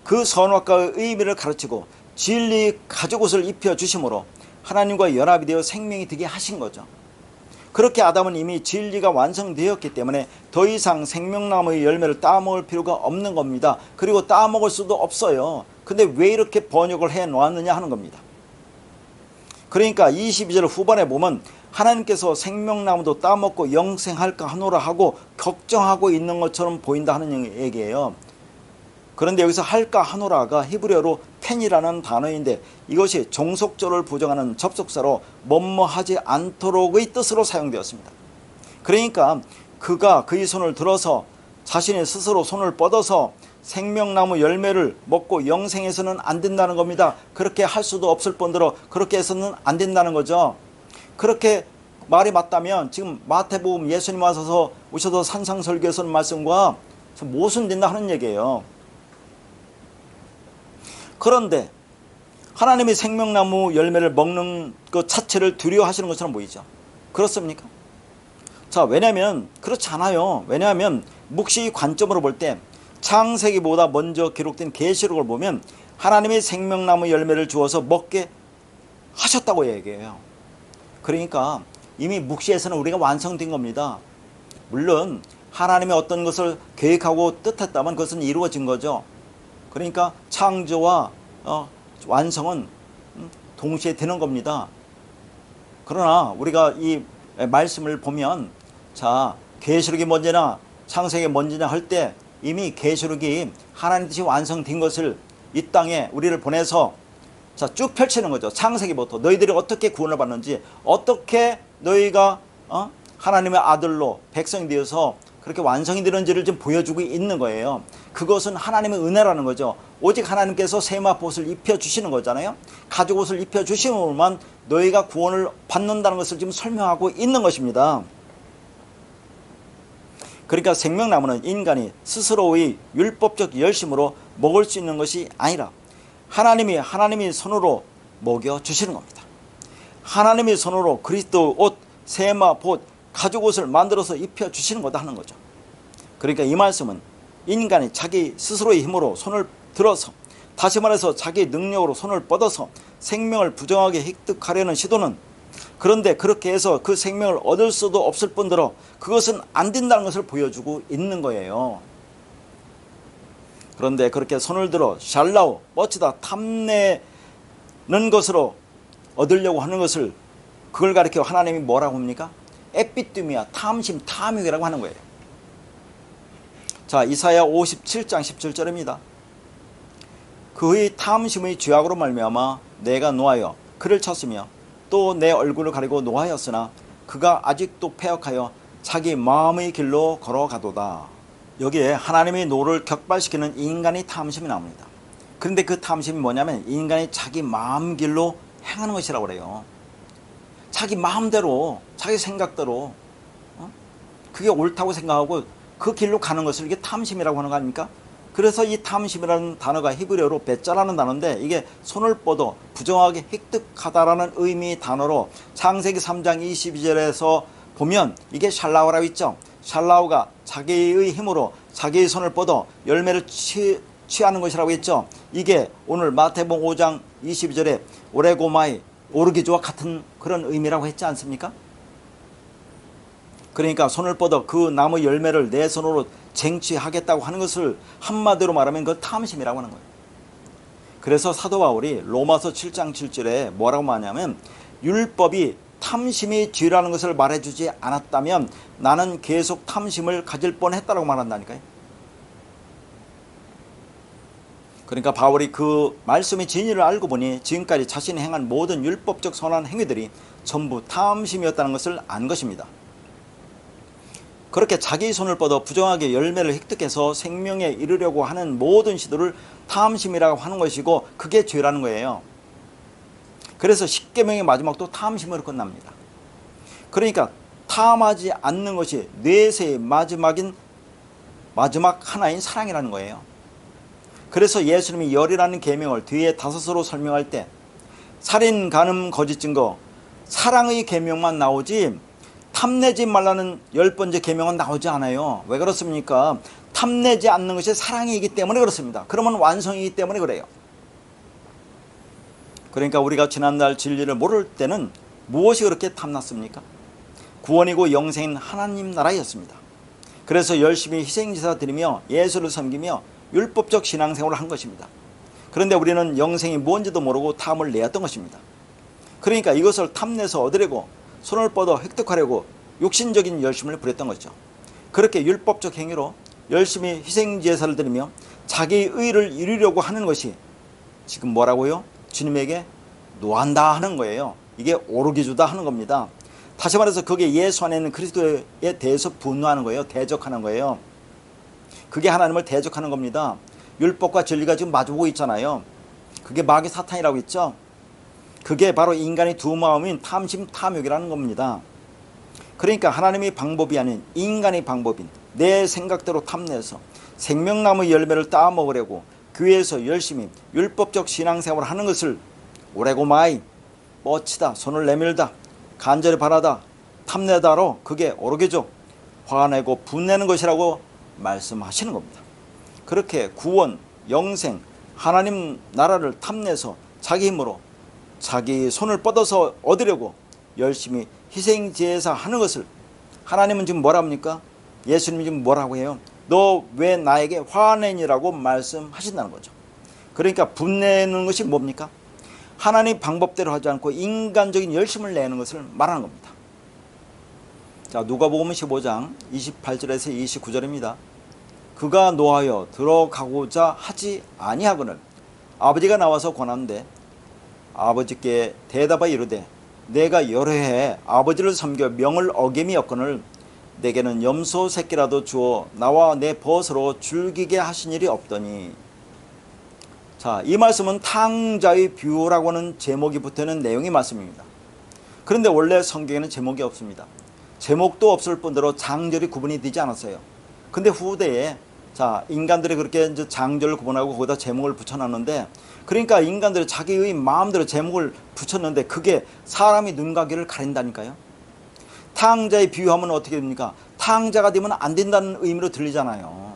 그 선악과의 의미를 가르치고 진리 가죽옷을 입혀주심으로 하나님과 연합이 되어 생명이 되게 하신 거죠. 그렇게 아담은 이미 진리가 완성되었기 때문에 더 이상 생명나무의 열매를 따먹을 필요가 없는 겁니다. 그리고 따먹을 수도 없어요. 근데 왜 이렇게 번역을 해 놓았느냐 하는 겁니다. 그러니까 22절 후반에 보면 하나님께서 생명나무도 따먹고 영생할까 하노라 하고 걱정하고 있는 것처럼 보인다 하는 얘기예요. 그런데 여기서 할까 하노라가 히브리어로 펜이라는 단어인데 이것이 종속절을 부정하는 접속사로 뭐뭐하지 않도록의 뜻으로 사용되었습니다. 그러니까 그가 그의 손을 들어서 자신이 스스로 손을 뻗어서 생명나무 열매를 먹고 영생해서는 안 된다는 겁니다. 그렇게 할 수도 없을 뿐더러 그렇게 해서는 안 된다는 거죠. 그렇게 말이 맞다면 지금 마태복음 예수님 오셔서 산상설교에서 말씀과 모순된다 하는 얘기예요. 그런데 하나님이 생명나무 열매를 먹는 것 자체를 두려워하시는 것처럼 보이죠. 그렇습니까? 자, 왜냐하면 그렇지 않아요. 왜냐하면 묵시의 관점으로 볼 때 창세기보다 먼저 기록된 계시록을 보면 하나님이 생명나무 열매를 주어서 먹게 하셨다고 얘기해요. 그러니까 이미 묵시에서는 우리가 완성된 겁니다. 물론 하나님이 어떤 것을 계획하고 뜻했다면 그것은 이루어진 거죠. 그러니까 창조와 완성은 동시에 되는 겁니다. 그러나 우리가 이 말씀을 보면, 자, 계시록이 뭔지나 창세기가 뭔지나 할 때 이미 계시록이 하나님 뜻이 완성된 것을 이 땅에 우리를 보내서 자, 쭉 펼치는 거죠. 창세기부터 너희들이 어떻게 구원을 받는지, 어떻게 너희가 하나님의 아들로 백성이 되어서 그렇게 완성이 되는지를 좀 보여주고 있는 거예요. 그것은 하나님의 은혜라는 거죠. 오직 하나님께서 세마포옷을 입혀주시는 거잖아요. 가죽옷을 입혀주심으로만 너희가 구원을 받는다는 것을 지금 설명하고 있는 것입니다. 그러니까 생명나무는 인간이 스스로의 율법적 열심으로 먹을 수 있는 것이 아니라 하나님이 손으로 먹여주시는 겁니다. 하나님이 손으로 그리스도 옷, 세마포옷, 가죽옷을 만들어서 입혀주시는 거다 하는 거죠. 그러니까 이 말씀은 인간이 자기 스스로의 힘으로 손을 들어서, 다시 말해서 자기 능력으로 손을 뻗어서 생명을 부정하게 획득하려는 시도는, 그런데 그렇게 해서 그 생명을 얻을 수도 없을 뿐더러 그것은 안 된다는 것을 보여주고 있는 거예요. 그런데 그렇게 손을 들어 샬라우, 뻗치다, 탐내는 것으로 얻으려고 하는 것을, 그걸 가리켜 하나님이 뭐라고 합니까? 에피뚜미아, 탐심, 탐욕이라고 하는 거예요. 자, 이사야 57장 17절입니다. 그의 탐심의 죄악으로 말미암아 내가 노하여 그를 쳤으며 또 내 얼굴을 가리고 노하였으나 그가 아직도 패역하여 자기 마음의 길로 걸어가도다. 여기에 하나님의 노를 격발시키는 인간의 탐심이 나옵니다. 그런데 그 탐심이 뭐냐면 인간이 자기 마음 길로 행하는 것이라고 그래요. 자기 마음대로 자기 생각대로 그게 옳다고 생각하고 그 길로 가는 것을 이게 탐심이라고 하는 거 아닙니까? 그래서 이 탐심이라는 단어가 히브리어로 베짜라는 단어인데 이게 손을 뻗어 부정하게 획득하다라는 의미 단어로 창세기 3장 22절에서 보면 이게 샬라오라고 있죠. 샬라오가 자기의 힘으로 자기의 손을 뻗어 열매를 취하는 것이라고 했죠. 이게 오늘 마태복음 5장 22절에 오레고마이 오르기조와 같은 그런 의미라고 했지 않습니까? 그러니까 손을 뻗어 그 나무 열매를 내 손으로 쟁취하겠다고 하는 것을 한마디로 말하면 그걸 탐심이라고 하는 거예요. 그래서 사도 바울이 로마서 7장 7절에 뭐라고 말하냐면 율법이 탐심이 죄라는 것을 말해주지 않았다면 나는 계속 탐심을 가질 뻔했다고 말한다니까요. 그러니까 바울이 그 말씀의 진리를 알고 보니 지금까지 자신이 행한 모든 율법적 선한 행위들이 전부 탐심이었다는 것을 안 것입니다. 그렇게 자기 손을 뻗어 부정하게 열매를 획득해서 생명에 이르려고 하는 모든 시도를 탐심이라고 하는 것이고 그게 죄라는 거예요. 그래서 십계명의 마지막도 탐심으로 끝납니다. 그러니까 탐하지 않는 것이 뇌세의 마지막 하나인 사랑이라는 거예요. 그래서 예수님이 열이라는 계명을 뒤에 5으로 설명할 때 살인, 간음, 거짓 증거, 사랑의 계명만 나오지 탐내지 말라는 10번째 계명은 나오지 않아요. 왜 그렇습니까? 탐내지 않는 것이 사랑이기 때문에 그렇습니다. 그러면 완성이기 때문에 그래요. 그러니까 우리가 지난날 진리를 모를 때는 무엇이 그렇게 탐났습니까? 구원이고 영생인 하나님 나라였습니다. 그래서 열심히 희생제사 드리며 예수를 섬기며 율법적 신앙생활을 한 것입니다. 그런데 우리는 영생이 뭔지도 모르고 탐을 내었던 것입니다. 그러니까 이것을 탐내서 얻으려고 손을 뻗어 획득하려고 욕심적인 열심을 부렸던 거죠. 그렇게 율법적 행위로 열심히 희생제사를 드리며 자기의 의를 이루려고 하는 것이 지금 뭐라고요? 주님에게 노한다 하는 거예요. 이게 오르기주다 하는 겁니다. 다시 말해서 그게 예수 안에 있는 그리스도에 대해서 분노하는 거예요. 대적하는 거예요. 그게 하나님을 대적하는 겁니다. 율법과 진리가 지금 마주보고 있잖아요. 그게 마귀 사탄이라고 했죠. 그게 바로 인간의 두 마음인 탐심, 탐욕이라는 겁니다. 그러니까 하나님의 방법이 아닌 인간의 방법인 내 생각대로 탐내서 생명나무 열매를 따먹으려고 교회에서 열심히 율법적 신앙생활을 하는 것을 오레고마이, 뻗치다, 손을 내밀다, 간절히 바라다, 탐내다로 그게 오르게죠. 화내고 분내는 것이라고 말씀하시는 겁니다. 그렇게 구원, 영생, 하나님 나라를 탐내서 자기 힘으로 자기 손을 뻗어서 얻으려고 열심히 희생제사 하는 것을 하나님은 지금 뭐라 합니까? 예수님이 지금 뭐라고 해요? 너 왜 나에게 화내니라고 말씀하신다는 거죠. 그러니까 분내는 것이 뭡니까? 하나님 방법대로 하지 않고 인간적인 열심을 내는 것을 말하는 겁니다. 자, 누가복음 15장 28절에서 29절입니다. 그가 노하여 들어가고자 하지 아니하거늘 아버지가 나와서 권하는데 아버지께 대답하여 이르되 내가 여러 해 아버지를 섬겨 명을 어김이 없거늘 내게는 염소 새끼라도 주어 나와 내 벗으로 즐기게 하신 일이 없더니. 자, 이 말씀은 탕자의 비유라고 하는 제목이 붙어있는 내용의 말씀입니다. 그런데 원래 성경에는 제목이 없습니다. 제목도 없을 뿐더러 장절이 구분이 되지 않았어요. 근데 후대에 자, 인간들이 그렇게 이제 장절을 구분하고 거기다 제목을 붙여놨는데, 그러니까 인간들이 자기의 마음대로 제목을 붙였는데 그게 사람이 눈과 귀를 가린다니까요. 탕자의 비유하면 어떻게 됩니까? 탕자가 되면 안 된다는 의미로 들리잖아요.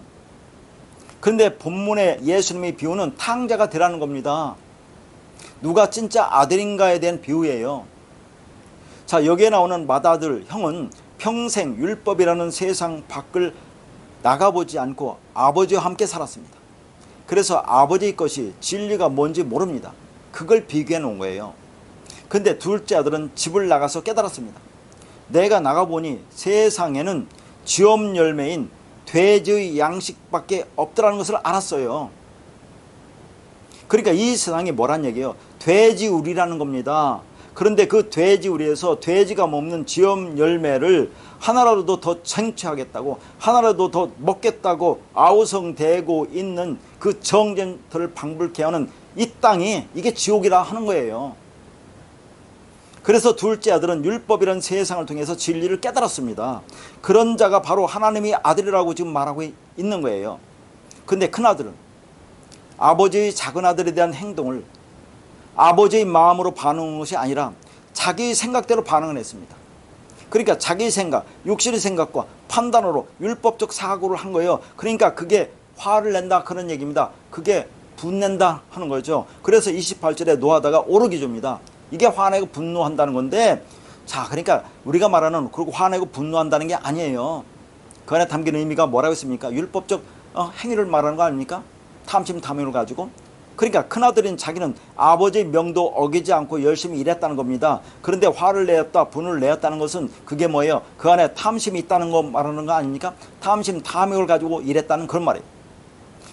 그런데 본문의 예수님의 비유는 탕자가 되라는 겁니다. 누가 진짜 아들인가에 대한 비유예요. 자, 여기에 나오는 맏아들 형은 평생 율법이라는 세상 밖을 나가보지 않고 아버지와 함께 살았습니다. 그래서 아버지의 것이 진리가 뭔지 모릅니다. 그걸 비교해 놓은 거예요. 근데 둘째 아들은 집을 나가서 깨달았습니다. 내가 나가보니 세상에는 지엄 열매인 돼지의 양식밖에 없더라는 것을 알았어요. 그러니까 이 세상이 뭐란 얘기예요? 돼지우리라는 겁니다. 그런데 그 돼지우리에서 돼지가 먹는 지엄 열매를 하나라도 더 쟁취하겠다고, 하나라도 더 먹겠다고 아우성대고 있는 그 정쟁터를 방불케 하는 이 땅이 이게 지옥이라 하는 거예요. 그래서 둘째 아들은 율법이라는 세상을 통해서 진리를 깨달았습니다. 그런 자가 바로 하나님의 아들이라고 지금 말하고 있는 거예요. 근데 큰아들은 아버지의 작은 아들에 대한 행동을 아버지의 마음으로 반응한 것이 아니라 자기 생각대로 반응을 했습니다. 그러니까 자기 생각, 육신의 생각과 판단으로 율법적 사고를 한 거예요. 그러니까 그게 화를 낸다 그런 얘기입니다. 그게 분낸다 하는 거죠. 그래서 28절에 노하다가 오르기조입니다. 이게 화내고 분노한다는 건데, 자, 그러니까 우리가 말하는 그리고 화내고 분노한다는 게 아니에요. 그 안에 담긴 의미가 뭐라고 했습니까? 율법적 행위를 말하는 거 아닙니까? 탐심 탐욕을 가지고. 그러니까 큰아들인 자기는 아버지의 명도 어기지 않고 열심히 일했다는 겁니다. 그런데 화를 내었다, 분을 내었다는 것은 그게 뭐예요? 그 안에 탐심이 있다는 거 말하는 거 아닙니까? 탐심 탐욕을 가지고 일했다는 그런 말이에요.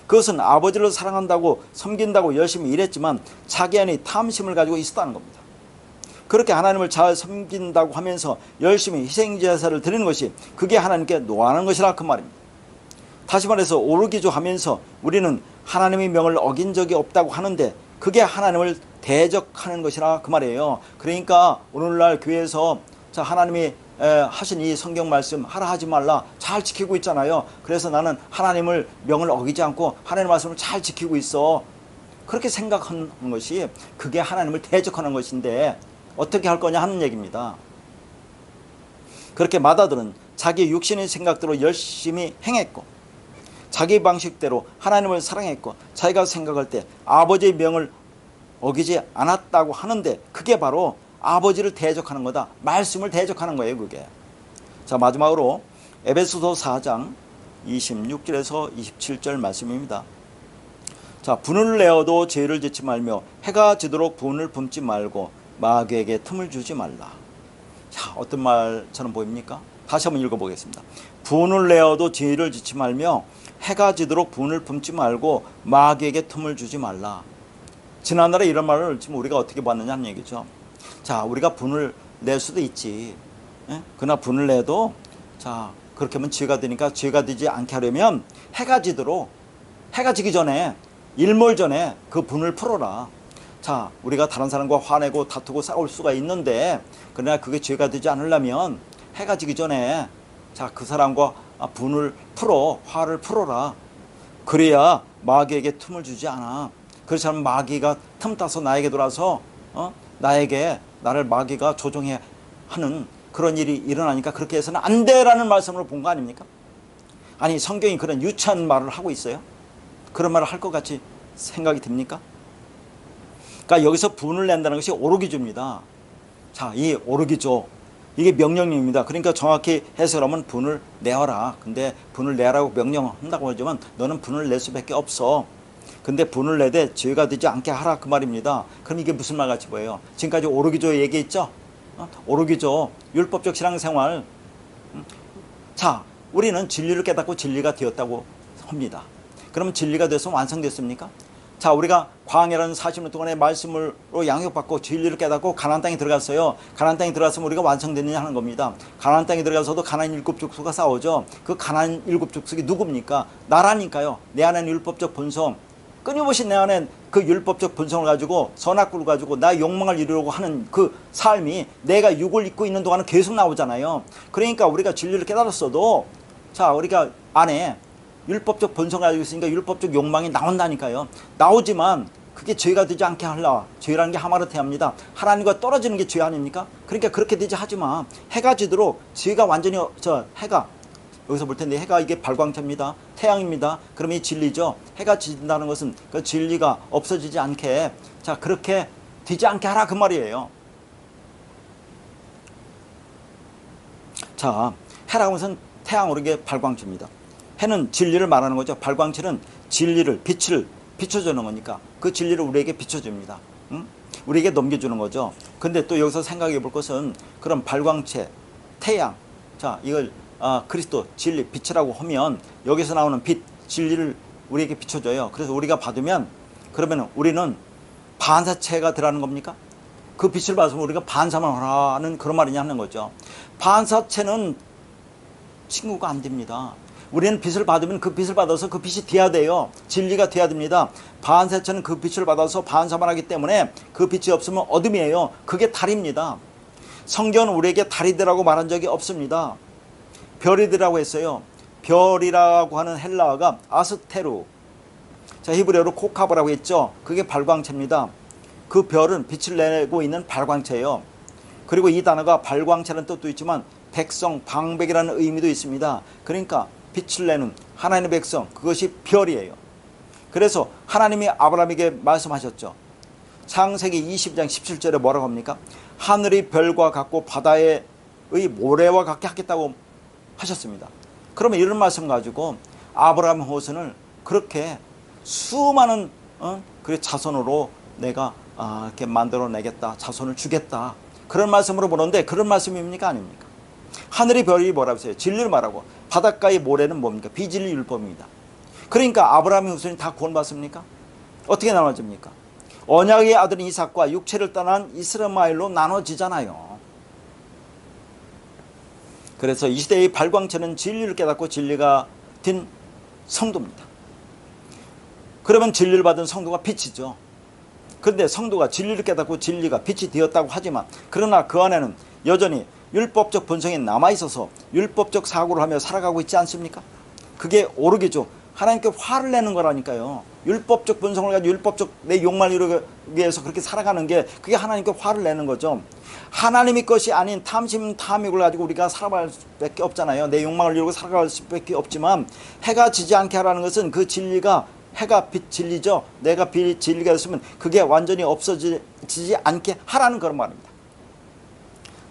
그것은 아버지를 사랑한다고 섬긴다고 열심히 일했지만 자기 안에 탐심을 가지고 있었다는 겁니다. 그렇게 하나님을 잘 섬긴다고 하면서 열심히 희생제사를 드리는 것이 그게 하나님께 노하는 것이라 그 말입니다. 다시 말해서 오르기조 하면서 우리는 하나님의 명을 어긴 적이 없다고 하는데 그게 하나님을 대적하는 것이라 그 말이에요. 그러니까 오늘날 교회에서 자, 하나님이 하신 이 성경 말씀 하라 하지 말라 잘 지키고 있잖아요. 그래서 나는 하나님을 명을 어기지 않고 하나님의 말씀을 잘 지키고 있어. 그렇게 생각하는 것이 그게 하나님을 대적하는 것인데 어떻게 할 거냐 하는 얘기입니다. 그렇게 맏아들은 자기 육신의 생각대로 열심히 행했고 자기 방식대로 하나님을 사랑했고 자기가 생각할 때 아버지의 명을 어기지 않았다고 하는데 그게 바로 아버지를 대적하는 거다. 말씀을 대적하는 거예요, 그게. 자, 마지막으로 에베소서 4장 26절에서 27절 말씀입니다. 자, 분을 내어도 죄를 짓지 말며 해가 지도록 분을 품지 말고 마귀에게 틈을 주지 말라. 자, 어떤 말처럼 보입니까? 다시 한번 읽어보겠습니다. 분을 내어도 죄를 짓지 말며 해가 지도록 분을 품지 말고 마귀에게 틈을 주지 말라. 지난날에 이런 말을 지금 우리가 어떻게 봤느냐 하는 얘기죠. 자, 우리가 분을 낼 수도 있지. 예? 그러나 분을 내도 자, 그렇게 하면 죄가 되니까 죄가 되지 않게 하려면 해가 지도록 해가 지기 전에 일몰 전에 그 분을 풀어라. 자, 우리가 다른 사람과 화내고 다투고 싸울 수가 있는데 그러나 그게 죄가 되지 않으려면 해가 지기 전에 자, 그 사람과 분을 풀어 화를 풀어라. 그래야 마귀에게 틈을 주지 않아. 그렇지 않으면 마귀가 틈 따서 나에게 돌아서 나를 마귀가 조종해 하는 그런 일이 일어나니까 그렇게 해서는 안 돼라는 말씀으로 본 거 아닙니까? 아니 성경이 그런 유치한 말을 하고 있어요? 그런 말을 할 것 같이 생각이 듭니까? 그러니까 여기서 분을 낸다는 것이 오르기조입니다. 자, 이 오르기조 이게 명령입니다. 그러니까 정확히 해석하면 분을 내어라. 근데 분을 내라고 명령한다고 하지만 너는 분을 낼 수밖에 없어. 근데 분을 내되 죄가 되지 않게 하라 그 말입니다. 그럼 이게 무슨 말 같이 보여요? 지금까지 오르기조 얘기했죠? 오르기조 율법적 신앙생활. 자, 우리는 진리를 깨닫고 진리가 되었다고 합니다. 그러면 진리가 돼서 완성됐습니까? 자, 우리가 광야라는 40년 동안의 말씀으로 양육받고 진리를 깨닫고 가나안 땅에 들어갔어요. 가나안 땅에 들어갔으면 우리가 완성됐느냐 하는 겁니다. 가나안 땅에 들어가서도 가나안 일곱 족속과 싸우죠. 그 가나안 일곱 족속이 누굽니까? 나라니까요. 내 안에는 율법적 본성, 끊임없이 내 안에 그 율법적 본성을 가지고 선악구를 가지고 나 욕망을 이루려고 하는 그 삶이 내가 육을 입고 있는 동안은 계속 나오잖아요. 그러니까 우리가 진리를 깨달았어도 자, 우리가 안에 율법적 본성을 가지고 있으니까 율법적 욕망이 나온다니까요. 나오지만 그게 죄가 되지 않게 하려. 죄라는 게 하마르테합니다. 하나님과 떨어지는 게 죄 아닙니까? 그러니까 그렇게 되지 하지 마. 해가 지도록 죄가 완전히 해가 여기서 볼 텐데 해가 이게 발광체입니다. 태양입니다. 그러면 이 진리죠. 해가 진다는 것은 그 진리가 없어지지 않게 자 그렇게 되지 않게 하라 그 말이에요. 자, 해라고 것은 태양으로 이게 발광체입니다. 해는 진리를 말하는 거죠. 발광체는 진리를 빛을 비춰주는 거니까 그 진리를 우리에게 비춰줍니다. 응? 우리에게 넘겨주는 거죠. 근데 또 여기서 생각해 볼 것은 그런 발광체, 태양, 자 이걸 그리스도 진리 빛이라고 하면 여기서 나오는 빛 진리를 우리에게 비춰줘요. 그래서 우리가 받으면 그러면 우리는 반사체가 들어가는 겁니까? 그 빛을 받으면 우리가 반사만 하라는 그런 말이냐 하는 거죠. 반사체는 친구가 안 됩니다. 우리는 빛을 받으면 그 빛을 받아서 그 빛이 돼야 돼요. 진리가 돼야 됩니다. 반사체는 그 빛을 받아서 반사만 하기 때문에 그 빛이 없으면 어둠이에요. 그게 달입니다. 성경은 우리에게 달이더라고 말한 적이 없습니다. 별이더라고 했어요. 별이라고 하는 헬라어가 아스테루, 자 히브리어로 코카브라고 했죠. 그게 발광체입니다. 그 별은 빛을 내고 있는 발광체예요. 그리고 이 단어가 발광체라는 뜻도 있지만 백성, 방백이라는 의미도 있습니다. 그러니까 빛을 내는 하나님의 백성, 그것이 별이에요. 그래서 하나님이 아브라함에게 말씀하셨죠. 창세기 20장 17절에 뭐라고 합니까? 하늘이 별과 같고 바다의 모래와 같게 하겠다고 하셨습니다. 그러면 이런 말씀 가지고 아브라함 후손을 그렇게 수많은 그 자손으로 내가 이렇게 만들어내겠다, 자손을 주겠다, 그런 말씀으로 보는데 그런 말씀입니까 아닙니까? 하늘의 별이 뭐라고 했어요? 진리를 말하고 바닷가의 모래는 뭡니까? 비진리 율법입니다. 그러니까 아브라함의 후손이 다 구원받습니까? 어떻게 나눠집니까? 언약의 아들인 이삭과 육체를 떠난 이스마엘로 나눠지잖아요. 그래서 이 시대의 발광체는 진리를 깨닫고 진리가 된 성도입니다. 그러면 진리를 받은 성도가 빛이죠. 그런데 성도가 진리를 깨닫고 진리가 빛이 되었다고 하지만 그러나 그 안에는 여전히 율법적 본성이 남아있어서 율법적 사고를 하며 살아가고 있지 않습니까? 그게 오르기죠. 하나님께 화를 내는 거라니까요. 율법적 본성을 가지고 율법적 내 욕망을 이루기 위해서 그렇게 살아가는 게 그게 하나님께 화를 내는 거죠. 하나님의 것이 아닌 탐심, 탐욕을 가지고 우리가 살아갈 수밖에 없잖아요. 내 욕망을 이루고 살아갈 수밖에 없지만 해가 지지 않게 하라는 것은 그 진리가 해가 빛 진리죠. 내가 빛 진리가 됐으면 그게 완전히 없어지지 않게 하라는 그런 말입니다.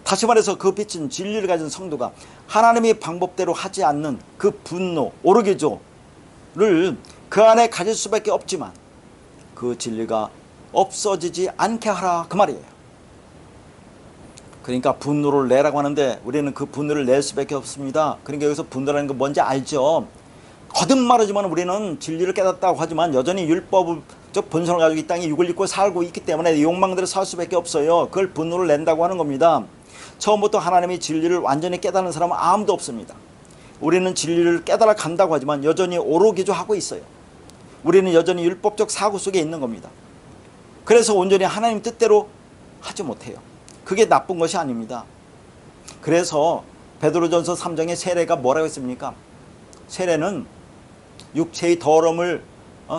다시 말해서 그 빛은 진리를 가진 성도가 하나님의 방법대로 하지 않는 그 분노, 오르기조를 그 안에 가질 수밖에 없지만 그 진리가 없어지지 않게 하라 그 말이에요. 그러니까 분노를 내라고 하는데 우리는 그 분노를 낼 수밖에 없습니다. 그러니까 여기서 분노라는 건 뭔지 알죠. 거듭말하지만 우리는 진리를 깨닫다고 하지만 여전히 율법적 본성을 가지고 이 땅에 육을 입고 살고 있기 때문에 욕망대로 살 수밖에 없어요. 그걸 분노를 낸다고 하는 겁니다. 처음부터 하나님의 진리를 완전히 깨닫는 사람은 아무도 없습니다. 우리는 진리를 깨달아 간다고 하지만 여전히 오르기조하고 있어요. 우리는 여전히 율법적 사고 속에 있는 겁니다. 그래서 온전히 하나님 뜻대로 하지 못해요. 그게 나쁜 것이 아닙니다. 그래서 베드로전서 3장의 세례가 뭐라고 했습니까? 세례는 육체의 더러움을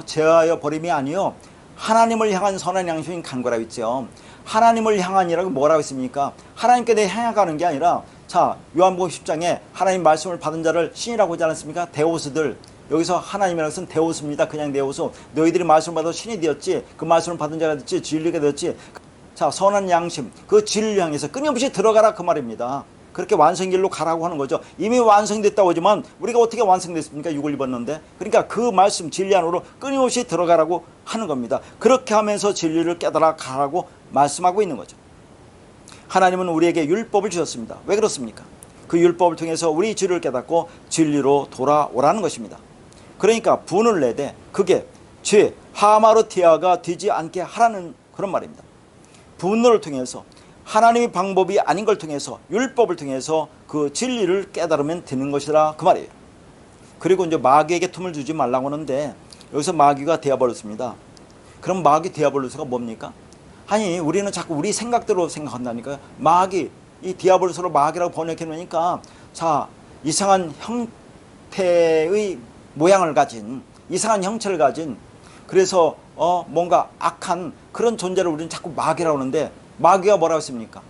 제하여 버림이 아니요 하나님을 향한 선한 양심인 간구라고 했죠. 하나님을 향한이라고 뭐라고 했습니까? 하나님께 내 향해가는 게 아니라 자 요한복음 10장에 하나님 말씀을 받은 자를 신이라고 하지 않았습니까? 데오스들. 여기서 하나님이라는 것은 데오스입니다. 그냥 데오스. 너희들이 말씀을 받아 신이 되었지, 그 말씀을 받은 자가 됐지, 진리가 되었지. 자 선한 양심, 그 진리를 향해서 끊임없이 들어가라 그 말입니다. 그렇게 완성길로 가라고 하는 거죠. 이미 완성됐다고 하지만 우리가 어떻게 완성됐습니까? 육을 입었는데. 그러니까 그 말씀 진리 안으로 끊임없이 들어가라고 하는 겁니다. 그렇게 하면서 진리를 깨달아 가라고 말씀하고 있는 거죠. 하나님은 우리에게 율법을 주셨습니다. 왜 그렇습니까? 그 율법을 통해서 우리 진리를 깨닫고 진리로 돌아오라는 것입니다. 그러니까 분을 내되 그게 죄 하마르티아가 되지 않게 하라는 그런 말입니다. 분노를 통해서 하나님의 방법이 아닌 걸 통해서 율법을 통해서 그 진리를 깨달으면 되는 것이라 그 말이에요. 그리고 이제 마귀에게 틈을 주지 말라고 하는데 여기서 마귀가 디아볼로스입니다. 그럼 마귀 디아볼로스가 뭡니까? 아니 우리는 자꾸 우리 생각대로 생각한다니까요. 마귀, 이 디아볼로스로 마귀라고 번역해 놓으니까 자 이상한 형태의 모양을 가진 이상한 형체를 가진 그래서 뭔가 악한 그런 존재를 우리는 자꾸 마귀라고 하는데 마귀가 뭐라고 했습니까?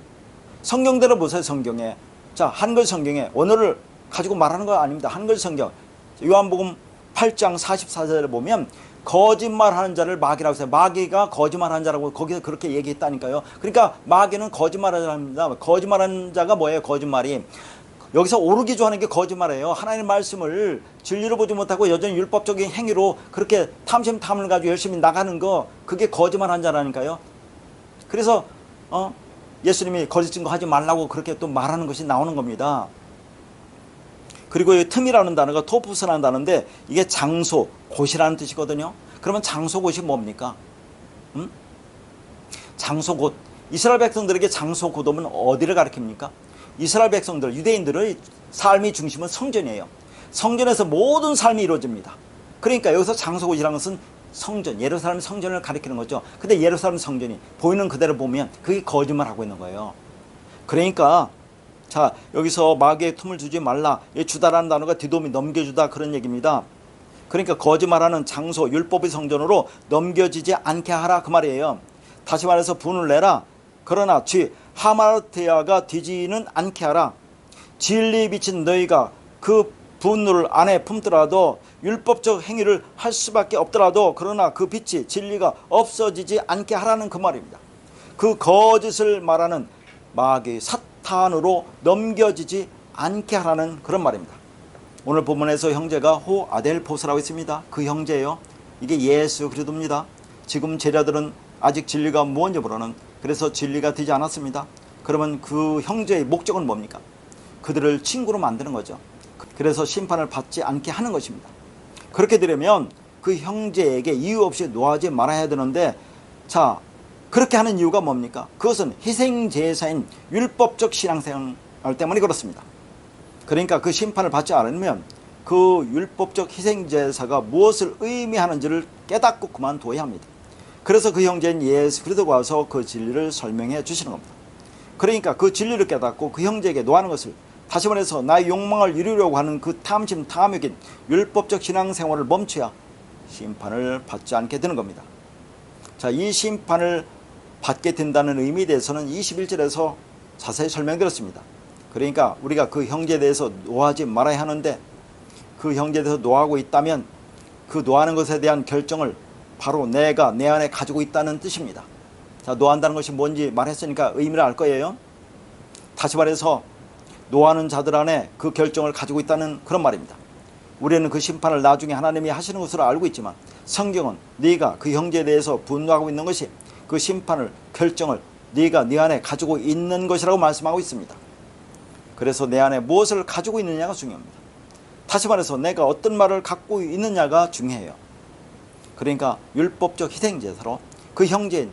성경대로 보세요. 성경에 자 한글 성경에 언어를 가지고 말하는 거 아닙니다. 한글 성경 요한복음 8장 44절에 보면 거짓말하는 자를 마귀라고 했어요. 마귀가 거짓말하는 자라고 거기서 그렇게 얘기했다니까요. 그러니까 마귀는 거짓말하는 자입니다. 거짓말하는 자가 뭐예요? 거짓말이 여기서 오르기조 하는 게 거짓말이에요. 하나님의 말씀을 진리로 보지 못하고 여전히 율법적인 행위로 그렇게 탐심탐을 가지고 열심히 나가는 거 그게 거짓말하는 자라니까요. 그래서 예수님이 거짓 증거하지 말라고 그렇게 또 말하는 것이 나오는 겁니다. 그리고 이 틈이라는 단어가 토푸스라는 단어인데 이게 장소, 곳이라는 뜻이거든요. 그러면 장소, 곳이 뭡니까? 장소, 곳. 이스라엘 백성들에게 장소, 곳은 어디를 가리킵니까? 이스라엘 백성들, 유대인들의 삶의 중심은 성전이에요. 성전에서 모든 삶이 이루어집니다. 그러니까 여기서 장소, 곳이라는 것은 성전, 예루살렘 성전을 가리키는 거죠. 근데 예루살렘 성전이 보이는 그대로 보면 그게 거짓말하고 있는 거예요. 그러니까 자, 여기서 마귀의 틈을 주지 말라. 이 주다라는 단어가 뒤도미 넘겨주다 그런 얘기입니다. 그러니까 거짓말하는 장소, 율법의 성전으로 넘겨지지 않게 하라 그 말이에요. 다시 말해서 분을 내라. 그러나 하마르테아가 뒤지는 않게 하라. 진리에 비친 너희가 그 분노를 안에 품더라도 율법적 행위를 할 수밖에 없더라도 그러나 그 빛이 진리가 없어지지 않게 하라는 그 말입니다. 그 거짓을 말하는 마귀의 사탄으로 넘겨지지 않게 하라는 그런 말입니다. 오늘 본문에서 형제가 호아델포스라고 있습니다. 그 형제예요. 이게 예수 그리스도입니다. 지금 제자들은 아직 진리가 무언지 모르는, 그래서 진리가 되지 않았습니다. 그러면 그 형제의 목적은 뭡니까? 그들을 친구로 만드는 거죠. 그래서 심판을 받지 않게 하는 것입니다. 그렇게 되려면 그 형제에게 이유 없이 노하지 말아야 되는데, 자, 그렇게 하는 이유가 뭡니까? 그것은 희생제사인 율법적 신앙생활 때문에 그렇습니다. 그러니까 그 심판을 받지 않으면 그 율법적 희생제사가 무엇을 의미하는지를 깨닫고 그만둬야 합니다. 그래서 그 형제인 예수 그리스도가 와서 그 진리를 설명해 주시는 겁니다. 그러니까 그 진리를 깨닫고 그 형제에게 노하는 것을, 다시 말해서 나의 욕망을 이루려고 하는 그 탐심 탐욕인 율법적 신앙생활을 멈춰야 심판을 받지 않게 되는 겁니다. 자, 이 심판을 받게 된다는 의미에 대해서는 21절에서 자세히 설명드렸습니다. 그러니까 우리가 그 형제에 대해서 노하지 말아야 하는데, 그 형제에 대해서 노하고 있다면 그 노하는 것에 대한 결정을 바로 내가 내 안에 가지고 있다는 뜻입니다. 자, 노한다는 것이 뭔지 말했으니까 의미를 알 거예요. 다시 말해서 노하는 자들 안에 그 결정을 가지고 있다는 그런 말입니다. 우리는 그 심판을 나중에 하나님이 하시는 것으로 알고 있지만 성경은 네가 그 형제에 대해서 분노하고 있는 것이 그 심판을, 결정을 네가 네 안에 가지고 있는 것이라고 말씀하고 있습니다. 그래서 내 안에 무엇을 가지고 있느냐가 중요합니다. 다시 말해서 내가 어떤 말을 갖고 있느냐가 중요해요. 그러니까 율법적 희생제사로 그 형제인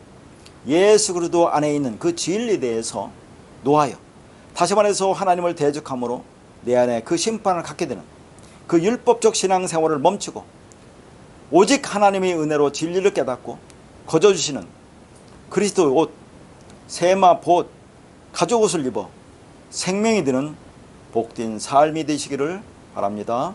예수 그리스도 안에 있는 그 진리에 대해서 노하여, 다시 말해서 하나님을 대적함으로 내 안에 그 심판을 갖게 되는 그 율법적 신앙생활을 멈추고 오직 하나님의 은혜로 진리를 깨닫고 거저주시는 그리스도의 옷, 세마 봇, 가죽옷을 입어 생명이 드는 복된 삶이 되시기를 바랍니다.